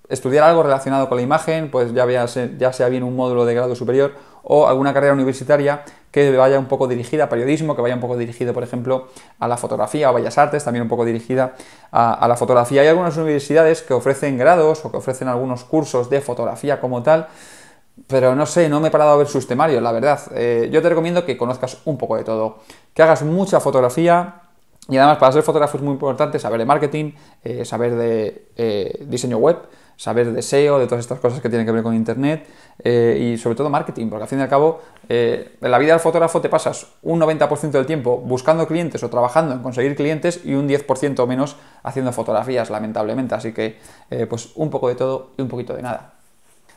estudiar algo relacionado con la imagen, pues ya sea bien un módulo de grado superior o alguna carrera universitaria que vaya un poco dirigida a periodismo, que vaya un poco dirigido, por ejemplo, a la fotografía o bellas artes, también un poco dirigida a la fotografía. Hay algunas universidades que ofrecen grados o que ofrecen algunos cursos de fotografía como tal, pero no sé, no me he parado a ver sus temarios, la verdad. Yo te recomiendo que conozcas un poco de todo, que hagas mucha fotografía. Y además, para ser fotógrafo es muy importante saber de marketing, saber de diseño web, saber de SEO, de todas estas cosas que tienen que ver con internet, y sobre todo marketing, porque al fin y al cabo en la vida del fotógrafo te pasas un 90% del tiempo buscando clientes o trabajando en conseguir clientes y un 10% menos haciendo fotografías, lamentablemente. Así que pues un poco de todo y un poquito de nada.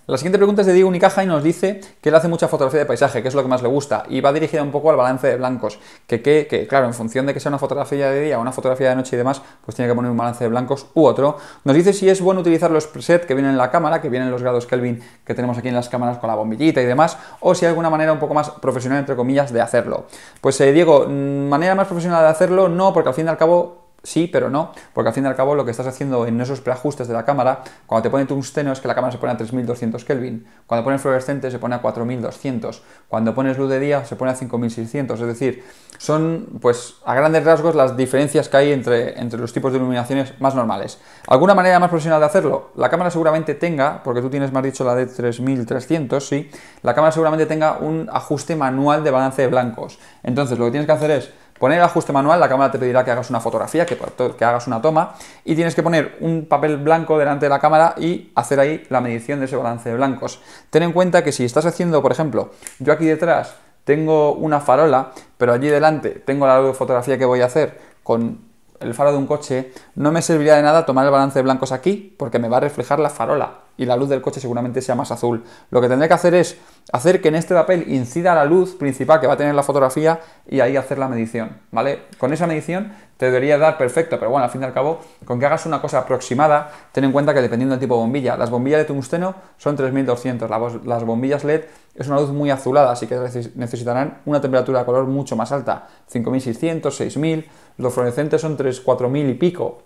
La siguiente pregunta es de Diego Unicaja y nos dice que él hace mucha fotografía de paisaje, que es lo que más le gusta, y va dirigida un poco al balance de blancos, que claro, en función de que sea una fotografía de día o una fotografía de noche y demás, pues tiene que poner un balance de blancos u otro. Nos dice si es bueno utilizar los presets que vienen en la cámara, que vienen los grados Kelvin que tenemos aquí en las cámaras con la bombillita y demás, o si hay alguna manera un poco más profesional, entre comillas, de hacerlo. Pues Diego, manera más profesional de hacerlo, no, porque al fin y al cabo sí, pero no, porque al fin y al cabo lo que estás haciendo en esos preajustes de la cámara, cuando te pone tungsteno es que la cámara se pone a 3200 Kelvin, cuando pones fluorescente se pone a 4200, cuando pones luz de día se pone a 5600, es decir, son pues a grandes rasgos las diferencias que hay entre los tipos de iluminaciones más normales. ¿Alguna manera más profesional de hacerlo? La cámara seguramente tenga, porque tú tienes, más dicho, la de 3300, sí, la cámara seguramente tenga un ajuste manual de balance de blancos. Entonces lo que tienes que hacer es poner el ajuste manual, la cámara te pedirá que hagas una fotografía, que hagas una toma, y tienes que poner un papel blanco delante de la cámara y hacer ahí la medición de ese balance de blancos. Ten en cuenta que si estás haciendo, por ejemplo, yo aquí detrás tengo una farola, pero allí delante tengo la fotografía que voy a hacer con el faro de un coche, no me serviría de nada tomar el balance de blancos aquí, porque me va a reflejar la farola y la luz del coche seguramente sea más azul. Lo que tendré que hacer es hacer que en este papel incida la luz principal que va a tener la fotografía y ahí hacer la medición, ¿vale? Con esa medición te debería dar perfecto, pero bueno, al fin y al cabo, con que hagas una cosa aproximada, ten en cuenta que dependiendo del tipo de bombilla, las bombillas de tungsteno son 3200, las bombillas LED es una luz muy azulada, así que necesitarán una temperatura de color mucho más alta, 5600, 6000, los fluorescentes son 4000 y pico.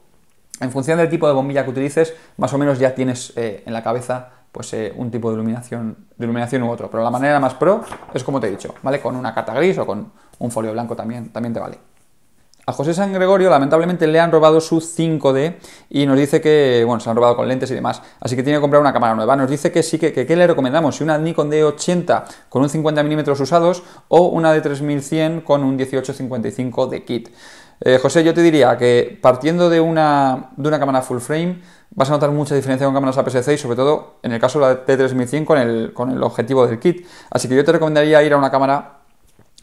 En función del tipo de bombilla que utilices, más o menos ya tienes en la cabeza pues un tipo de iluminación u otro, pero la manera más pro es como te he dicho, ¿vale? Con una carta gris o con un folio blanco también te vale. A José San Gregorio lamentablemente le han robado su 5D y nos dice que, bueno, se han robado con lentes y demás, así que tiene que comprar una cámara nueva. Nos dice que sí, que ¿qué le recomendamos? Si una Nikon D80 con un 50 mm usados o una D3100 con un 18-55 de kit. José, yo te diría que partiendo de una cámara full frame vas a notar mucha diferencia con cámaras APS-C y sobre todo en el caso de la T3100 con el objetivo del kit. Así que yo te recomendaría ir a una cámara,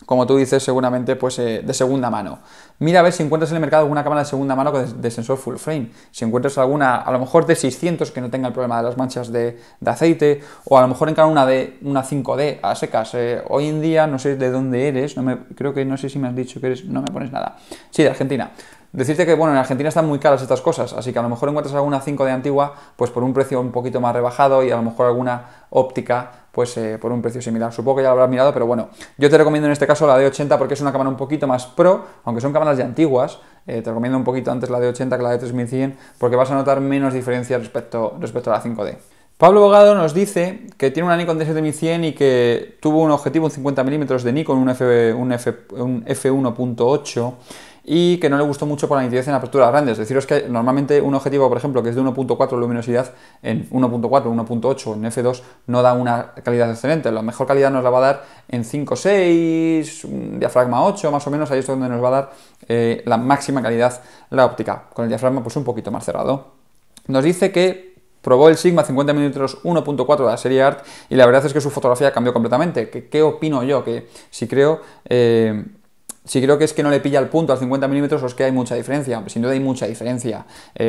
como tú dices, seguramente pues de segunda mano. Mira a ver si encuentras en el mercado alguna cámara de segunda mano de sensor full frame. Si encuentras alguna, a lo mejor de 600 que no tenga el problema de las manchas de aceite, o a lo mejor encara una 5D a secas. Hoy en día, no sé de dónde eres, no sé si me has dicho que eres, no me pones nada. Sí, de Argentina. Decirte que, bueno, en Argentina están muy caras estas cosas, así que a lo mejor encuentras alguna 5D antigua, pues por un precio un poquito más rebajado y a lo mejor alguna óptica, pues por un precio similar. Supongo que ya lo habrás mirado, pero bueno, yo te recomiendo en este caso la D80 porque es una cámara un poquito más pro, aunque son cámaras ya antiguas, te recomiendo un poquito antes la D80 que la D3100 porque vas a notar menos diferencia respecto a la 5D. Pablo Bogado nos dice que tiene una Nikon D7100 y que tuvo un objetivo en 50 mm de Nikon, un f1.8 y que no le gustó mucho por la nitidez en aperturas grandes. Deciros que normalmente un objetivo, por ejemplo, que es de 1.4 luminosidad en 1.4, 1.8 en f2 no da una calidad excelente. La mejor calidad nos la va a dar en 5.6, diafragma 8, más o menos, ahí es donde nos va a dar la máxima calidad la óptica, con el diafragma pues un poquito más cerrado. Nos dice que probó el Sigma 50 mm 1.4 de la serie Art y la verdad es que su fotografía cambió completamente. ¿Qué opino yo? Que si creo que es que no le pilla el punto al 50 mm o es que hay mucha diferencia. Sin duda hay mucha diferencia.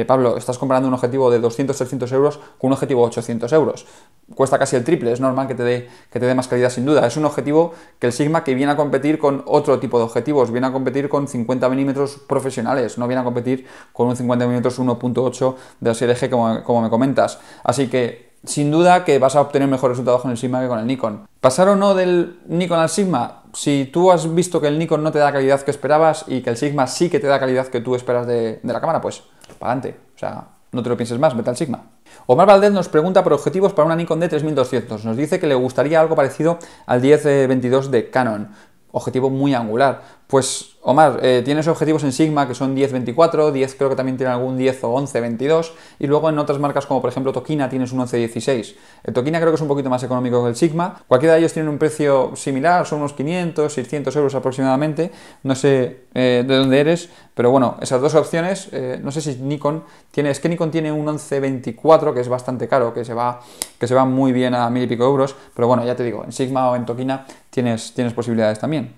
Pablo, estás comparando un objetivo de 200-300 euros con un objetivo de 800 euros. Cuesta casi el triple, es normal que te dé más calidad sin duda. Es un objetivo que el Sigma que viene a competir con otro tipo de objetivos, viene a competir con 50 mm profesionales, no viene a competir con un 50 mm 1.8 de la serie G como me comentas. Así que sin duda que vas a obtener mejores resultados con el Sigma que con el Nikon. ¿Pasar o no del Nikon al Sigma? Si tú has visto que el Nikon no te da la calidad que esperabas y que el Sigma sí que te da la calidad que tú esperas de la cámara, pues para adelante. O sea, no te lo pienses más, vete al Sigma. Omar Valdez nos pregunta por objetivos para una Nikon D3200. Nos dice que le gustaría algo parecido al 10-22 de Canon. objetivo muy angular. Pues, Omar, tienes objetivos en Sigma que son 10-24, 10 creo que también tiene algún 10 o 11-22, y luego en otras marcas como por ejemplo Tokina tienes un 11-16. El Tokina creo que es un poquito más económico que el Sigma. Cualquiera de ellos tiene un precio similar, son unos 500, 600 euros aproximadamente. No sé de dónde eres, pero bueno, esas dos opciones, no sé si Nikon tiene, es que Nikon tiene un 11-24 que es bastante caro, que se va muy bien a 1000 y pico euros, pero bueno, ya te digo, en Sigma o en Tokina tienes posibilidades también.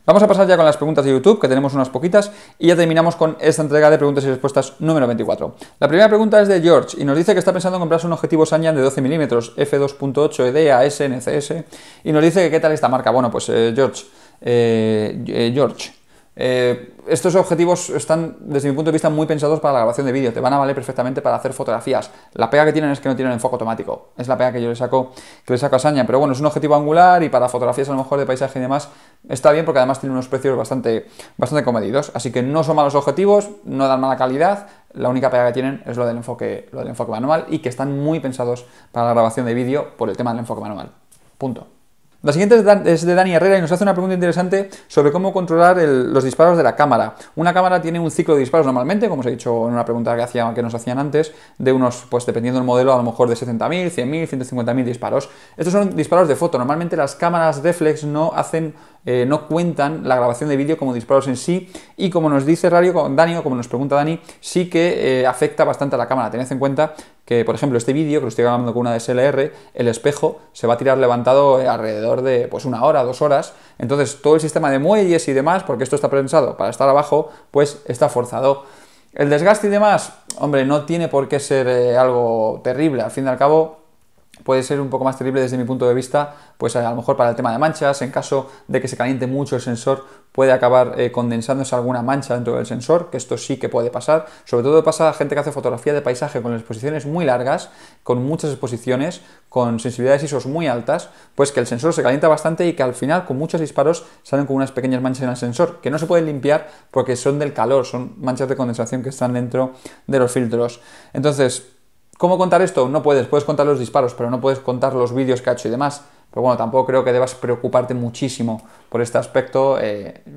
Vamos a pasar ya con las preguntas de YouTube, que tenemos unas poquitas, y ya terminamos con esta entrega de preguntas y respuestas número 24. La primera pregunta es de George, y nos dice que está pensando en comprarse un objetivo Sanyan de 12 mm, f2.8 ED AS NCS, y nos dice que qué tal esta marca. Bueno, pues George, estos objetivos están, desde mi punto de vista, muy pensados para la grabación de vídeo. Te van a valer perfectamente para hacer fotografías. La pega que tienen es que no tienen enfoque automático. Es la pega que yo le saco a Sanyan. Pero bueno, es un objetivo angular y para fotografías a lo mejor de paisaje y demás está bien, porque además tiene unos precios bastante comedidos. Así que no son malos objetivos, no dan mala calidad. La única pega que tienen es lo del enfoque manual, y que están muy pensados para la grabación de vídeo por el tema del enfoque manual. Punto. La siguiente es de Dani Herrera y nos hace una pregunta interesante sobre cómo controlar los disparos de la cámara. Una cámara tiene un ciclo de disparos normalmente, como os he dicho en una pregunta que nos hacían antes, de unos, pues dependiendo del modelo, a lo mejor de 70.000, 100.000, 150.000 disparos. Estos son disparos de foto. Normalmente las cámaras reflex no cuentan la grabación de vídeo como disparos en sí, y como nos dice Dani, o como nos pregunta Dani, sí que afecta bastante a la cámara. Tened en cuenta que, por ejemplo, este vídeo, que lo estoy grabando con una DSLR, el espejo se va a tirar levantado alrededor de pues 1 hora, 2 horas. Entonces todo el sistema de muelles y demás, porque esto está pensado para estar abajo, pues está forzado. El desgaste y demás, hombre, no tiene por qué ser algo terrible. Al fin y al cabo, puede ser un poco más terrible desde mi punto de vista, pues a lo mejor para el tema de manchas. En caso de que se caliente mucho el sensor, puede acabar condensándose alguna mancha dentro del sensor, que esto sí que puede pasar. Sobre todo pasa a gente que hace fotografía de paisaje con exposiciones muy largas, con muchas exposiciones, con sensibilidades ISO muy altas, pues que el sensor se calienta bastante y que al final con muchos disparos salen con unas pequeñas manchas en el sensor, que no se pueden limpiar porque son del calor, son manchas de condensación que están dentro de los filtros. Entonces, ¿cómo contar esto? No puedes contar los disparos, pero no puedes contar los vídeos que ha hecho y demás. Pero bueno, tampoco creo que debas preocuparte muchísimo por este aspecto,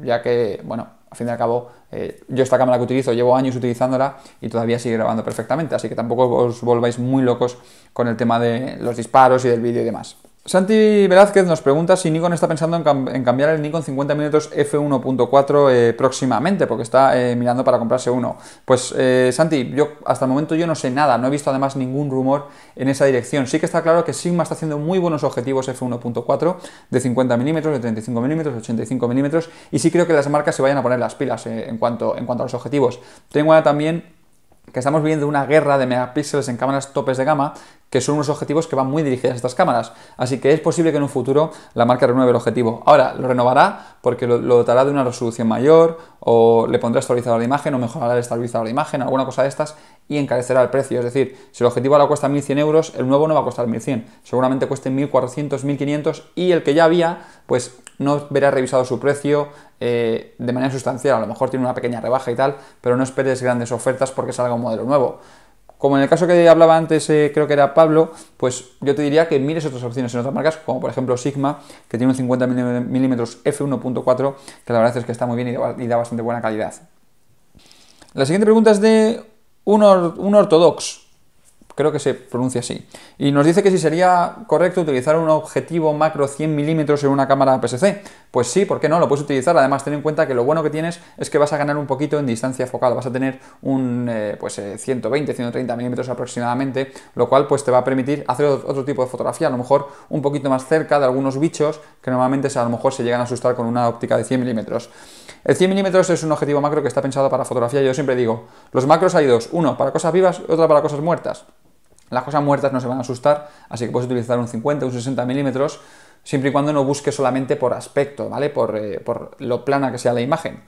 ya que, bueno, al fin y al cabo, yo esta cámara que utilizo, llevo años utilizándola y todavía sigue grabando perfectamente, así que tampoco os volváis muy locos con el tema de los disparos y del vídeo y demás. Santi Velázquez nos pregunta si Nikon está pensando en cambiar el Nikon 50mm f1.4 próximamente, porque está mirando para comprarse uno. Pues Santi, hasta el momento yo no sé nada, no he visto además ningún rumor en esa dirección. Sí que está claro que Sigma está haciendo muy buenos objetivos f1.4 de 50mm, de 35mm, de 85mm, y sí creo que las marcas se vayan a poner las pilas en cuanto a los objetivos. Tengo también que estamos viviendo una guerra de megapíxeles en cámaras topes de gama, que son unos objetivos que van muy dirigidos a estas cámaras. Así que es posible que en un futuro la marca renueve el objetivo. Ahora, lo renovará porque lo dotará de una resolución mayor, o le pondrá estabilizador de imagen, o mejorará el estabilizador de imagen, alguna cosa de estas, y encarecerá el precio. Es decir, si el objetivo ahora cuesta 1.100 euros, el nuevo no va a costar 1.100. Seguramente cueste 1.400, 1.500, y el que ya había, pues no verá revisado su precio de manera sustancial. A lo mejor tiene una pequeña rebaja y tal, pero no esperes grandes ofertas porque salga un modelo nuevo. Como en el caso que hablaba antes, creo que era Pablo, pues yo te diría que mires otras opciones en otras marcas, como por ejemplo Sigma, que tiene un 50mm f1.4, que la verdad es que está muy bien y da bastante buena calidad. La siguiente pregunta es de un ortodox, creo que se pronuncia así, y nos dice que si sería correcto utilizar un objetivo macro 100mm en una cámara APS-C. Pues sí, ¿por qué no? Lo puedes utilizar. Además, ten en cuenta que lo bueno que tienes es que vas a ganar un poquito en distancia focal, vas a tener un 120, 130 milímetros aproximadamente, lo cual pues te va a permitir hacer otro tipo de fotografía, a lo mejor un poquito más cerca de algunos bichos que normalmente a lo mejor se llegan a asustar con una óptica de 100 milímetros. El 100 milímetros es un objetivo macro que está pensado para fotografía. Yo siempre digo, los macros hay dos, uno para cosas vivas y otro para cosas muertas. Las cosas muertas no se van a asustar, así que puedes utilizar un 50 o un 60 milímetros, siempre y cuando no busques solamente por aspecto, ¿vale? Por lo plana que sea la imagen.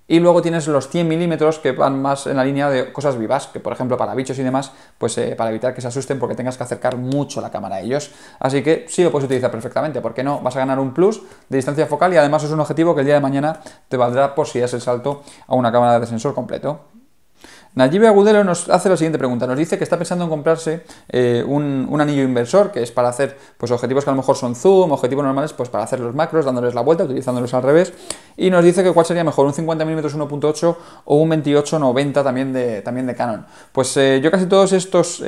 Y luego tienes los 100 milímetros que van más en la línea de cosas vivas, que por ejemplo para bichos y demás, pues para evitar que se asusten porque tengas que acercar mucho la cámara a ellos. Así que sí lo puedes utilizar perfectamente, ¿por qué no? Vas a ganar un plus de distancia focal y además es un objetivo que el día de mañana te valdrá por si das el salto a una cámara de sensor completo. Nayib Agudelo nos hace la siguiente pregunta. Nos dice que está pensando en comprarse un anillo inversor, que es para hacer pues, objetivos que a lo mejor son zoom, objetivos normales, pues para hacer los macros, dándoles la vuelta, utilizándolos al revés. Y nos dice que cuál sería mejor, un 50mm 1.8 o un 28-90 también de Canon. Pues yo casi todos estos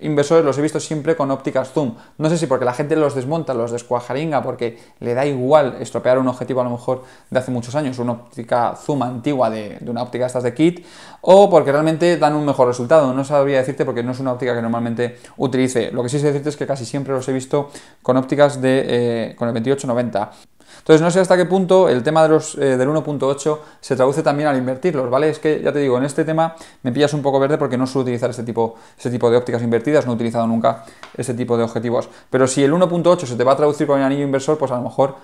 inversores los he visto siempre con ópticas zoom. No sé si porque la gente los desmonta, los descuajaringa, porque le da igual estropear un objetivo a lo mejor de hace muchos años, una óptica zoom antigua de una óptica estas de kit, o porque realmente dan un mejor resultado. No sabría decirte porque no es una óptica que normalmente utilice. Lo que sí sé decirte es que casi siempre los he visto con ópticas con el 28-90. Entonces no sé hasta qué punto el tema del 1.8 se traduce también al invertirlos, ¿vale? Es que ya te digo, en este tema me pillas un poco verde porque no suelo utilizar ese tipo de ópticas invertidas, no he utilizado nunca ese tipo de objetivos. Pero si el 1.8 se te va a traducir con el anillo inversor, pues a lo mejor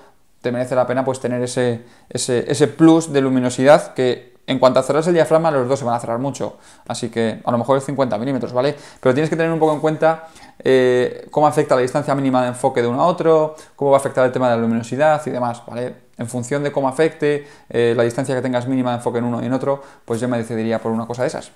te merece la pena pues tener ese plus de luminosidad que en cuanto a cerrarse el diafragma, los dos se van a cerrar mucho. Así que a lo mejor es 50mm, ¿vale? Pero tienes que tener un poco en cuenta cómo afecta la distancia mínima de enfoque de uno a otro, cómo va a afectar el tema de la luminosidad y demás, ¿vale? En función de cómo afecte la distancia que tengas mínima de enfoque en uno y en otro, pues yo me decidiría por una cosa de esas.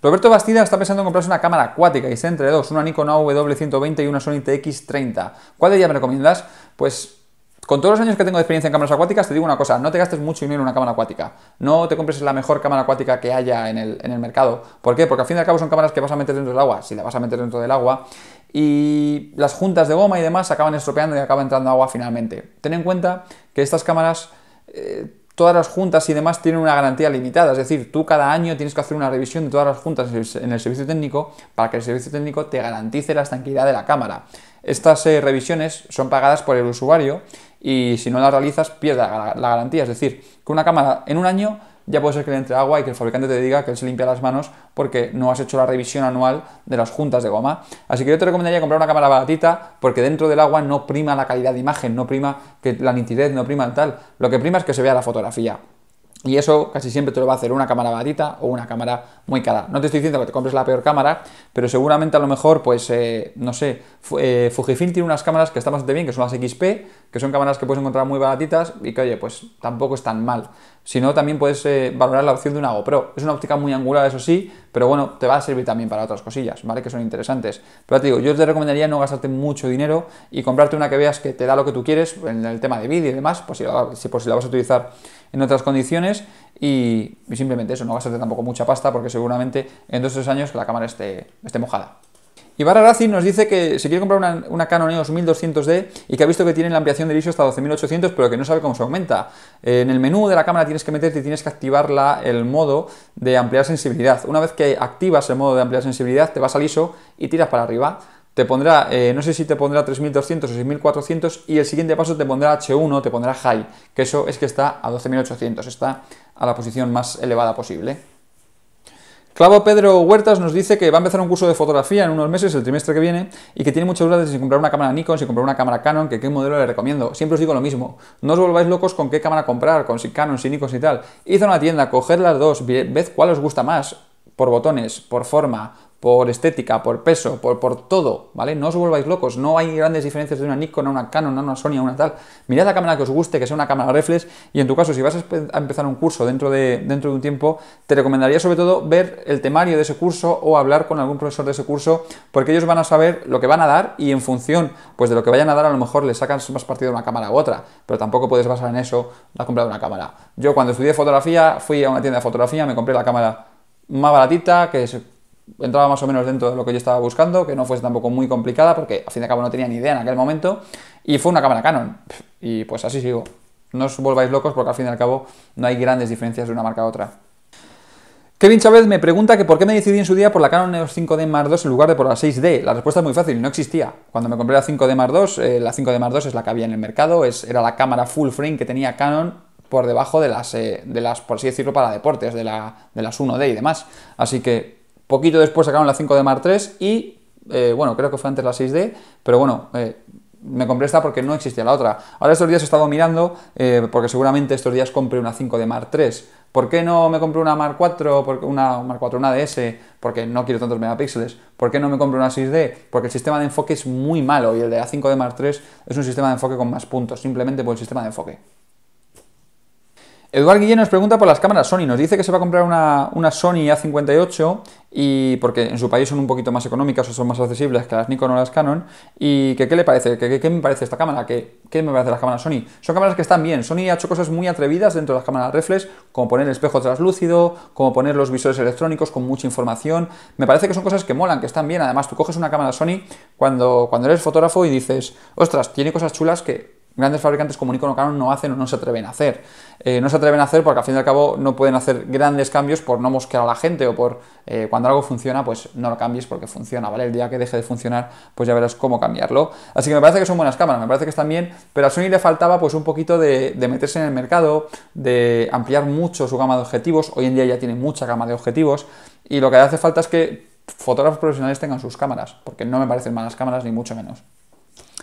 Roberto Bastida está pensando en comprarse una cámara acuática y está entre dos, una Nikon AW120 y una Sony TX30. ¿Cuál de ellas me recomiendas? Pues con todos los años que tengo de experiencia en cámaras acuáticas, te digo una cosa, no te gastes mucho dinero en una cámara acuática. No te compres la mejor cámara acuática que haya en el mercado. ¿Por qué? Porque al fin y al cabo son cámaras que vas a meter dentro del agua, si la vas a meter dentro del agua, y las juntas de goma y demás se acaban estropeando y acaba entrando agua finalmente. Ten en cuenta que estas cámaras, todas las juntas y demás tienen una garantía limitada, es decir, tú cada año tienes que hacer una revisión de todas las juntas en el servicio técnico para que el servicio técnico te garantice la estanqueidad de la cámara. Estas revisiones son pagadas por el usuario y si no las realizas pierdes la garantía, es decir, que una cámara en un año ya puede ser que le entre agua y que el fabricante te diga que él se limpia las manos porque no has hecho la revisión anual de las juntas de goma. Así que yo te recomendaría comprar una cámara baratita porque dentro del agua no prima la calidad de imagen, no prima que la nitidez, no prima el tal. Lo que prima es que se vea la fotografía. Y eso casi siempre te lo va a hacer una cámara baratita o una cámara muy cara. No te estoy diciendo que te compres la peor cámara, pero seguramente a lo mejor, pues, no sé, Fujifilm tiene unas cámaras que están bastante bien, que son las XP, que son cámaras que puedes encontrar muy baratitas y que, oye, pues tampoco están mal. Si no, también puedes valorar la opción de una GoPro. Es una óptica muy angular, eso sí, pero bueno, te va a servir también para otras cosillas, ¿vale? Que son interesantes. Pero te digo, yo te recomendaría no gastarte mucho dinero y comprarte una que veas que te da lo que tú quieres en el tema de vídeo y demás, pues si la vas a utilizar en otras condiciones y simplemente eso, no gastarte tampoco mucha pasta porque seguramente en 2 o 3 años la cámara esté mojada. Ibarra Racing nos dice que se quiere comprar una Canon EOS 1200D y que ha visto que tiene la ampliación del ISO hasta 12800 pero que no sabe cómo se aumenta. En el menú de la cámara tienes que meterte y tienes que activar el modo de ampliar sensibilidad. Una vez que activas el modo de ampliar sensibilidad te vas al ISO y tiras para arriba. Te pondrá, no sé si te pondrá 3200 o 6400 y el siguiente paso te pondrá H1, te pondrá High, que eso es que está a 12800, está a la posición más elevada posible. Clavo Pedro Huertas nos dice que va a empezar un curso de fotografía en unos meses, el trimestre que viene, y que tiene muchas dudas de si comprar una cámara Nikon, si comprar una cámara Canon, que qué modelo le recomiendo. Siempre os digo lo mismo, no os volváis locos con qué cámara comprar, con si Canon, si Nikon y tal. Id a una tienda, coged las dos, ved cuál os gusta más, por botones, por forma, por estética, por peso, por todo, ¿vale? No os volváis locos, no hay grandes diferencias de una Nikon a una Canon, a una Sony, a una tal. Mirad la cámara que os guste, que sea una cámara reflex, y en tu caso, si vas a empezar un curso dentro de un tiempo, te recomendaría sobre todo ver el temario de ese curso o hablar con algún profesor de ese curso, porque ellos van a saber lo que van a dar y en función pues, de lo que vayan a dar, a lo mejor les sacan más partido de una cámara u otra, pero tampoco puedes basar en eso la compra de una cámara. Yo cuando estudié fotografía, fui a una tienda de fotografía, me compré la cámara más baratita, que entraba más o menos dentro de lo que yo estaba buscando, que no fuese tampoco muy complicada, porque al fin y al cabo no tenía ni idea en aquel momento, y fue una cámara Canon, y pues así sigo. No os volváis locos porque al fin y al cabo no hay grandes diferencias de una marca a otra. Kevin Chávez me pregunta que por qué me decidí en su día por la Canon EOS 5D Mark II en lugar de por la 6D. La respuesta es muy fácil, no existía. Cuando me compré la 5D Mark II, la 5D Mark II es la que había en el mercado, era la cámara full frame que tenía Canon por debajo de las, por así decirlo, para deportes, de las 1D y demás. Así que poquito después sacaron la 5D Mark III y, bueno, creo que fue antes la 6D, pero bueno, me compré esta porque no existía la otra. Ahora estos días he estado mirando, porque seguramente estos días compré una 5D Mark III. ¿Por qué no me compré una Mark IV, una DS? Porque no quiero tantos megapíxeles. ¿Por qué no me compro una 6D? Porque el sistema de enfoque es muy malo y el de la 5D Mark III es un sistema de enfoque con más puntos, simplemente por el sistema de enfoque. Eduard Guillén nos pregunta por las cámaras Sony. Nos dice que se va a comprar una Sony A58 y porque en su país son un poquito más económicas o son más accesibles que las Nikon o las Canon. Y que qué le parece, qué me parece esta cámara, qué me parece las cámaras Sony. Son cámaras que están bien. Sony ha hecho cosas muy atrevidas dentro de las cámaras reflex, como poner el espejo translúcido, como poner los visores electrónicos con mucha información. Me parece que son cosas que molan, que están bien. Además, tú coges una cámara Sony cuando eres fotógrafo y dices, ostras, tiene cosas chulas que grandes fabricantes como Nikon o Canon no hacen o no se atreven a hacer. No se atreven a hacer porque al fin y al cabo no pueden hacer grandes cambios por no mosquear a la gente o por cuando algo funciona, pues no lo cambies porque funciona, ¿vale? El día que deje de funcionar, pues ya verás cómo cambiarlo. Así que me parece que son buenas cámaras, me parece que están bien, pero a Sony le faltaba pues un poquito de meterse en el mercado, de ampliar mucho su gama de objetivos. Hoy en día ya tiene mucha gama de objetivos y lo que hace falta es que fotógrafos profesionales tengan sus cámaras, porque no me parecen malas cámaras ni mucho menos.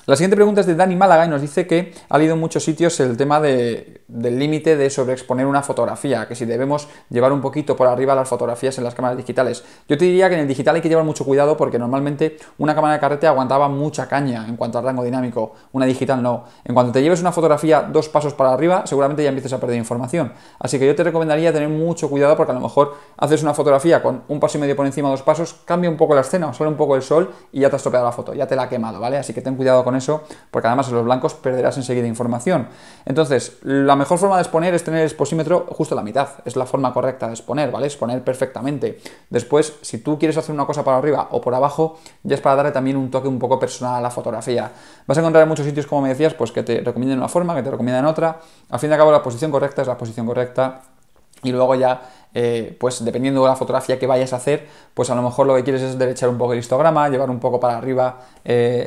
La siguiente pregunta es de Dani Málaga y nos dice que ha leído en muchos sitios el tema del límite de sobreexponer una fotografía, que si debemos llevar un poquito por arriba las fotografías en las cámaras digitales. Yo te diría que en el digital hay que llevar mucho cuidado porque normalmente una cámara de carrete aguantaba mucha caña en cuanto al rango dinámico, una digital no. En cuanto te lleves una fotografía 2 pasos para arriba, seguramente ya empieces a perder información. Así que yo te recomendaría tener mucho cuidado porque a lo mejor haces una fotografía con 1,5 pasos por encima, 2 pasos, cambia un poco la escena, sale un poco el sol y ya te has estropeado la foto, ya te la ha quemado, ¿vale? Así que ten cuidado con eso, porque además en los blancos perderás enseguida información. Entonces, la mejor forma de exponer es tener el exposímetro justo a la mitad, es la forma correcta de exponer, ¿vale? Exponer perfectamente. Después, si tú quieres hacer una cosa para arriba o por abajo, ya es para darle también un toque un poco personal a la fotografía. Vas a encontrar en muchos sitios, como me decías, pues que te recomienden una forma, que te recomiendan otra. Al fin y al cabo, la posición correcta es la posición correcta. Y luego ya, pues dependiendo de la fotografía que vayas a hacer, pues a lo mejor lo que quieres es derechar un poco el histograma, llevar un poco para arriba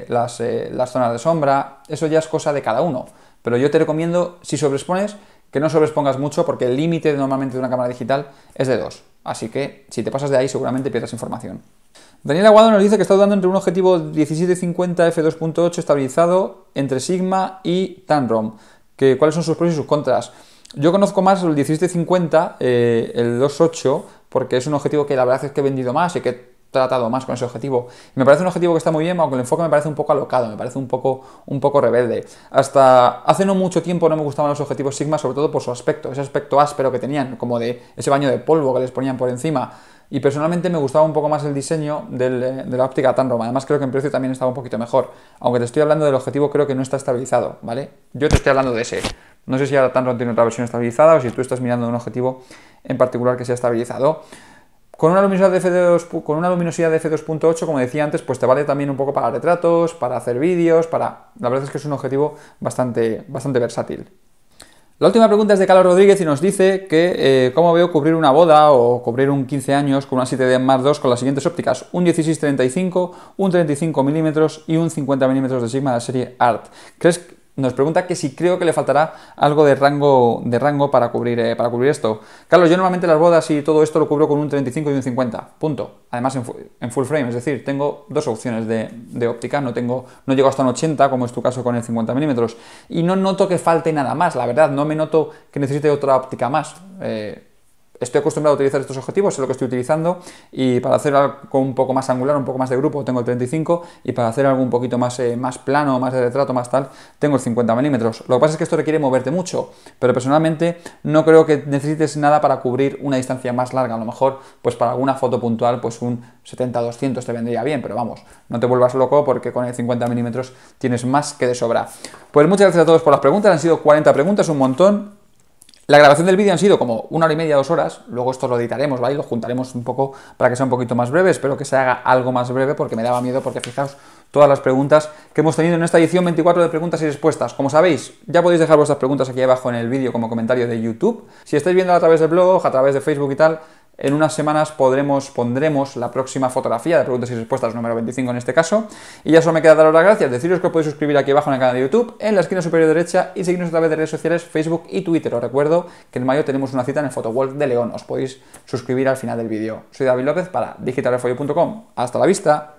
las zonas de sombra. Eso ya es cosa de cada uno. Pero yo te recomiendo, si sobreexpones, que no sobreexpongas mucho porque el límite normalmente de una cámara digital es de 2. Así que si te pasas de ahí seguramente pierdes información. Daniel Aguado nos dice que está dudando entre un objetivo 1750 f2.8 estabilizado entre Sigma y Tamron. ¿Cuáles son sus pros y sus contras? Yo conozco más el 1750, el 2.8, porque es un objetivo que la verdad es que he vendido más y que he tratado más con ese objetivo. Me parece un objetivo que está muy bien, aunque el enfoque me parece un poco alocado, me parece un poco rebelde. Hasta hace no mucho tiempo no me gustaban los objetivos Sigma, sobre todo por su aspecto, ese aspecto áspero que tenían, como de ese baño de polvo que les ponían por encima. Y personalmente me gustaba un poco más el diseño de la óptica Tamron. Además creo que en precio también estaba un poquito mejor. Aunque te estoy hablando del objetivo, creo que no está estabilizado, ¿vale? Yo te estoy hablando de ese. No sé si ahora Tamron tiene otra versión estabilizada o si tú estás mirando un objetivo en particular que sea estabilizado. Con una luminosidad de f2.8, como decía antes, pues te vale también un poco para retratos, para hacer vídeos, La verdad es que es un objetivo bastante versátil. La última pregunta es de Carlos Rodríguez y nos dice que cómo veo cubrir una boda o cubrir un 15 años con una 7D Mark II con las siguientes ópticas: un 16-35, un 35 mm y un 50 mm de Sigma de la serie ART. Nos pregunta que si creo que le faltará algo de rango para cubrir esto. Carlos, yo normalmente las bodas y todo esto lo cubro con un 35 y un 50, punto. Además en full frame, es decir, tengo dos opciones de óptica, no llego hasta un 80, como es tu caso con el 50 mm, y no noto que falte nada más, la verdad, no me noto que necesite otra óptica más. Estoy acostumbrado a utilizar estos objetivos, es lo que estoy utilizando, y para hacer algo un poco más angular, un poco más de grupo, tengo el 35, y para hacer algo un poquito más plano, más de retrato, más tal, tengo el 50 mm. Lo que pasa es que esto requiere moverte mucho, pero personalmente no creo que necesites nada para cubrir una distancia más larga. A lo mejor, pues para alguna foto puntual, pues un 70-200 te vendría bien, pero vamos, no te vuelvas loco porque con el 50 mm tienes más que de sobra. Pues muchas gracias a todos por las preguntas, han sido 40 preguntas, un montón. La grabación del vídeo han sido como 1 hora y media, 2 horas, luego esto lo editaremos, ¿vale? Lo juntaremos un poco para que sea un poquito más breve, espero que se haga algo más breve porque me daba miedo, porque fijaos todas las preguntas que hemos tenido en esta edición 24 de preguntas y respuestas. Como sabéis, ya podéis dejar vuestras preguntas aquí abajo en el vídeo como comentario de YouTube. Si estáis viendo a través del blog, a través de Facebook y tal, en unas semanas pondremos la próxima fotografía de preguntas y respuestas número 25 en este caso. Y ya solo me queda daros las gracias, deciros que os podéis suscribir aquí abajo en el canal de YouTube, en la esquina superior derecha, y seguirnos a través de redes sociales, Facebook y Twitter. Os recuerdo que en mayo tenemos una cita en el Photowalk de León. Os podéis suscribir al final del vídeo. Soy David López para digitalrefolio.com. ¡Hasta la vista!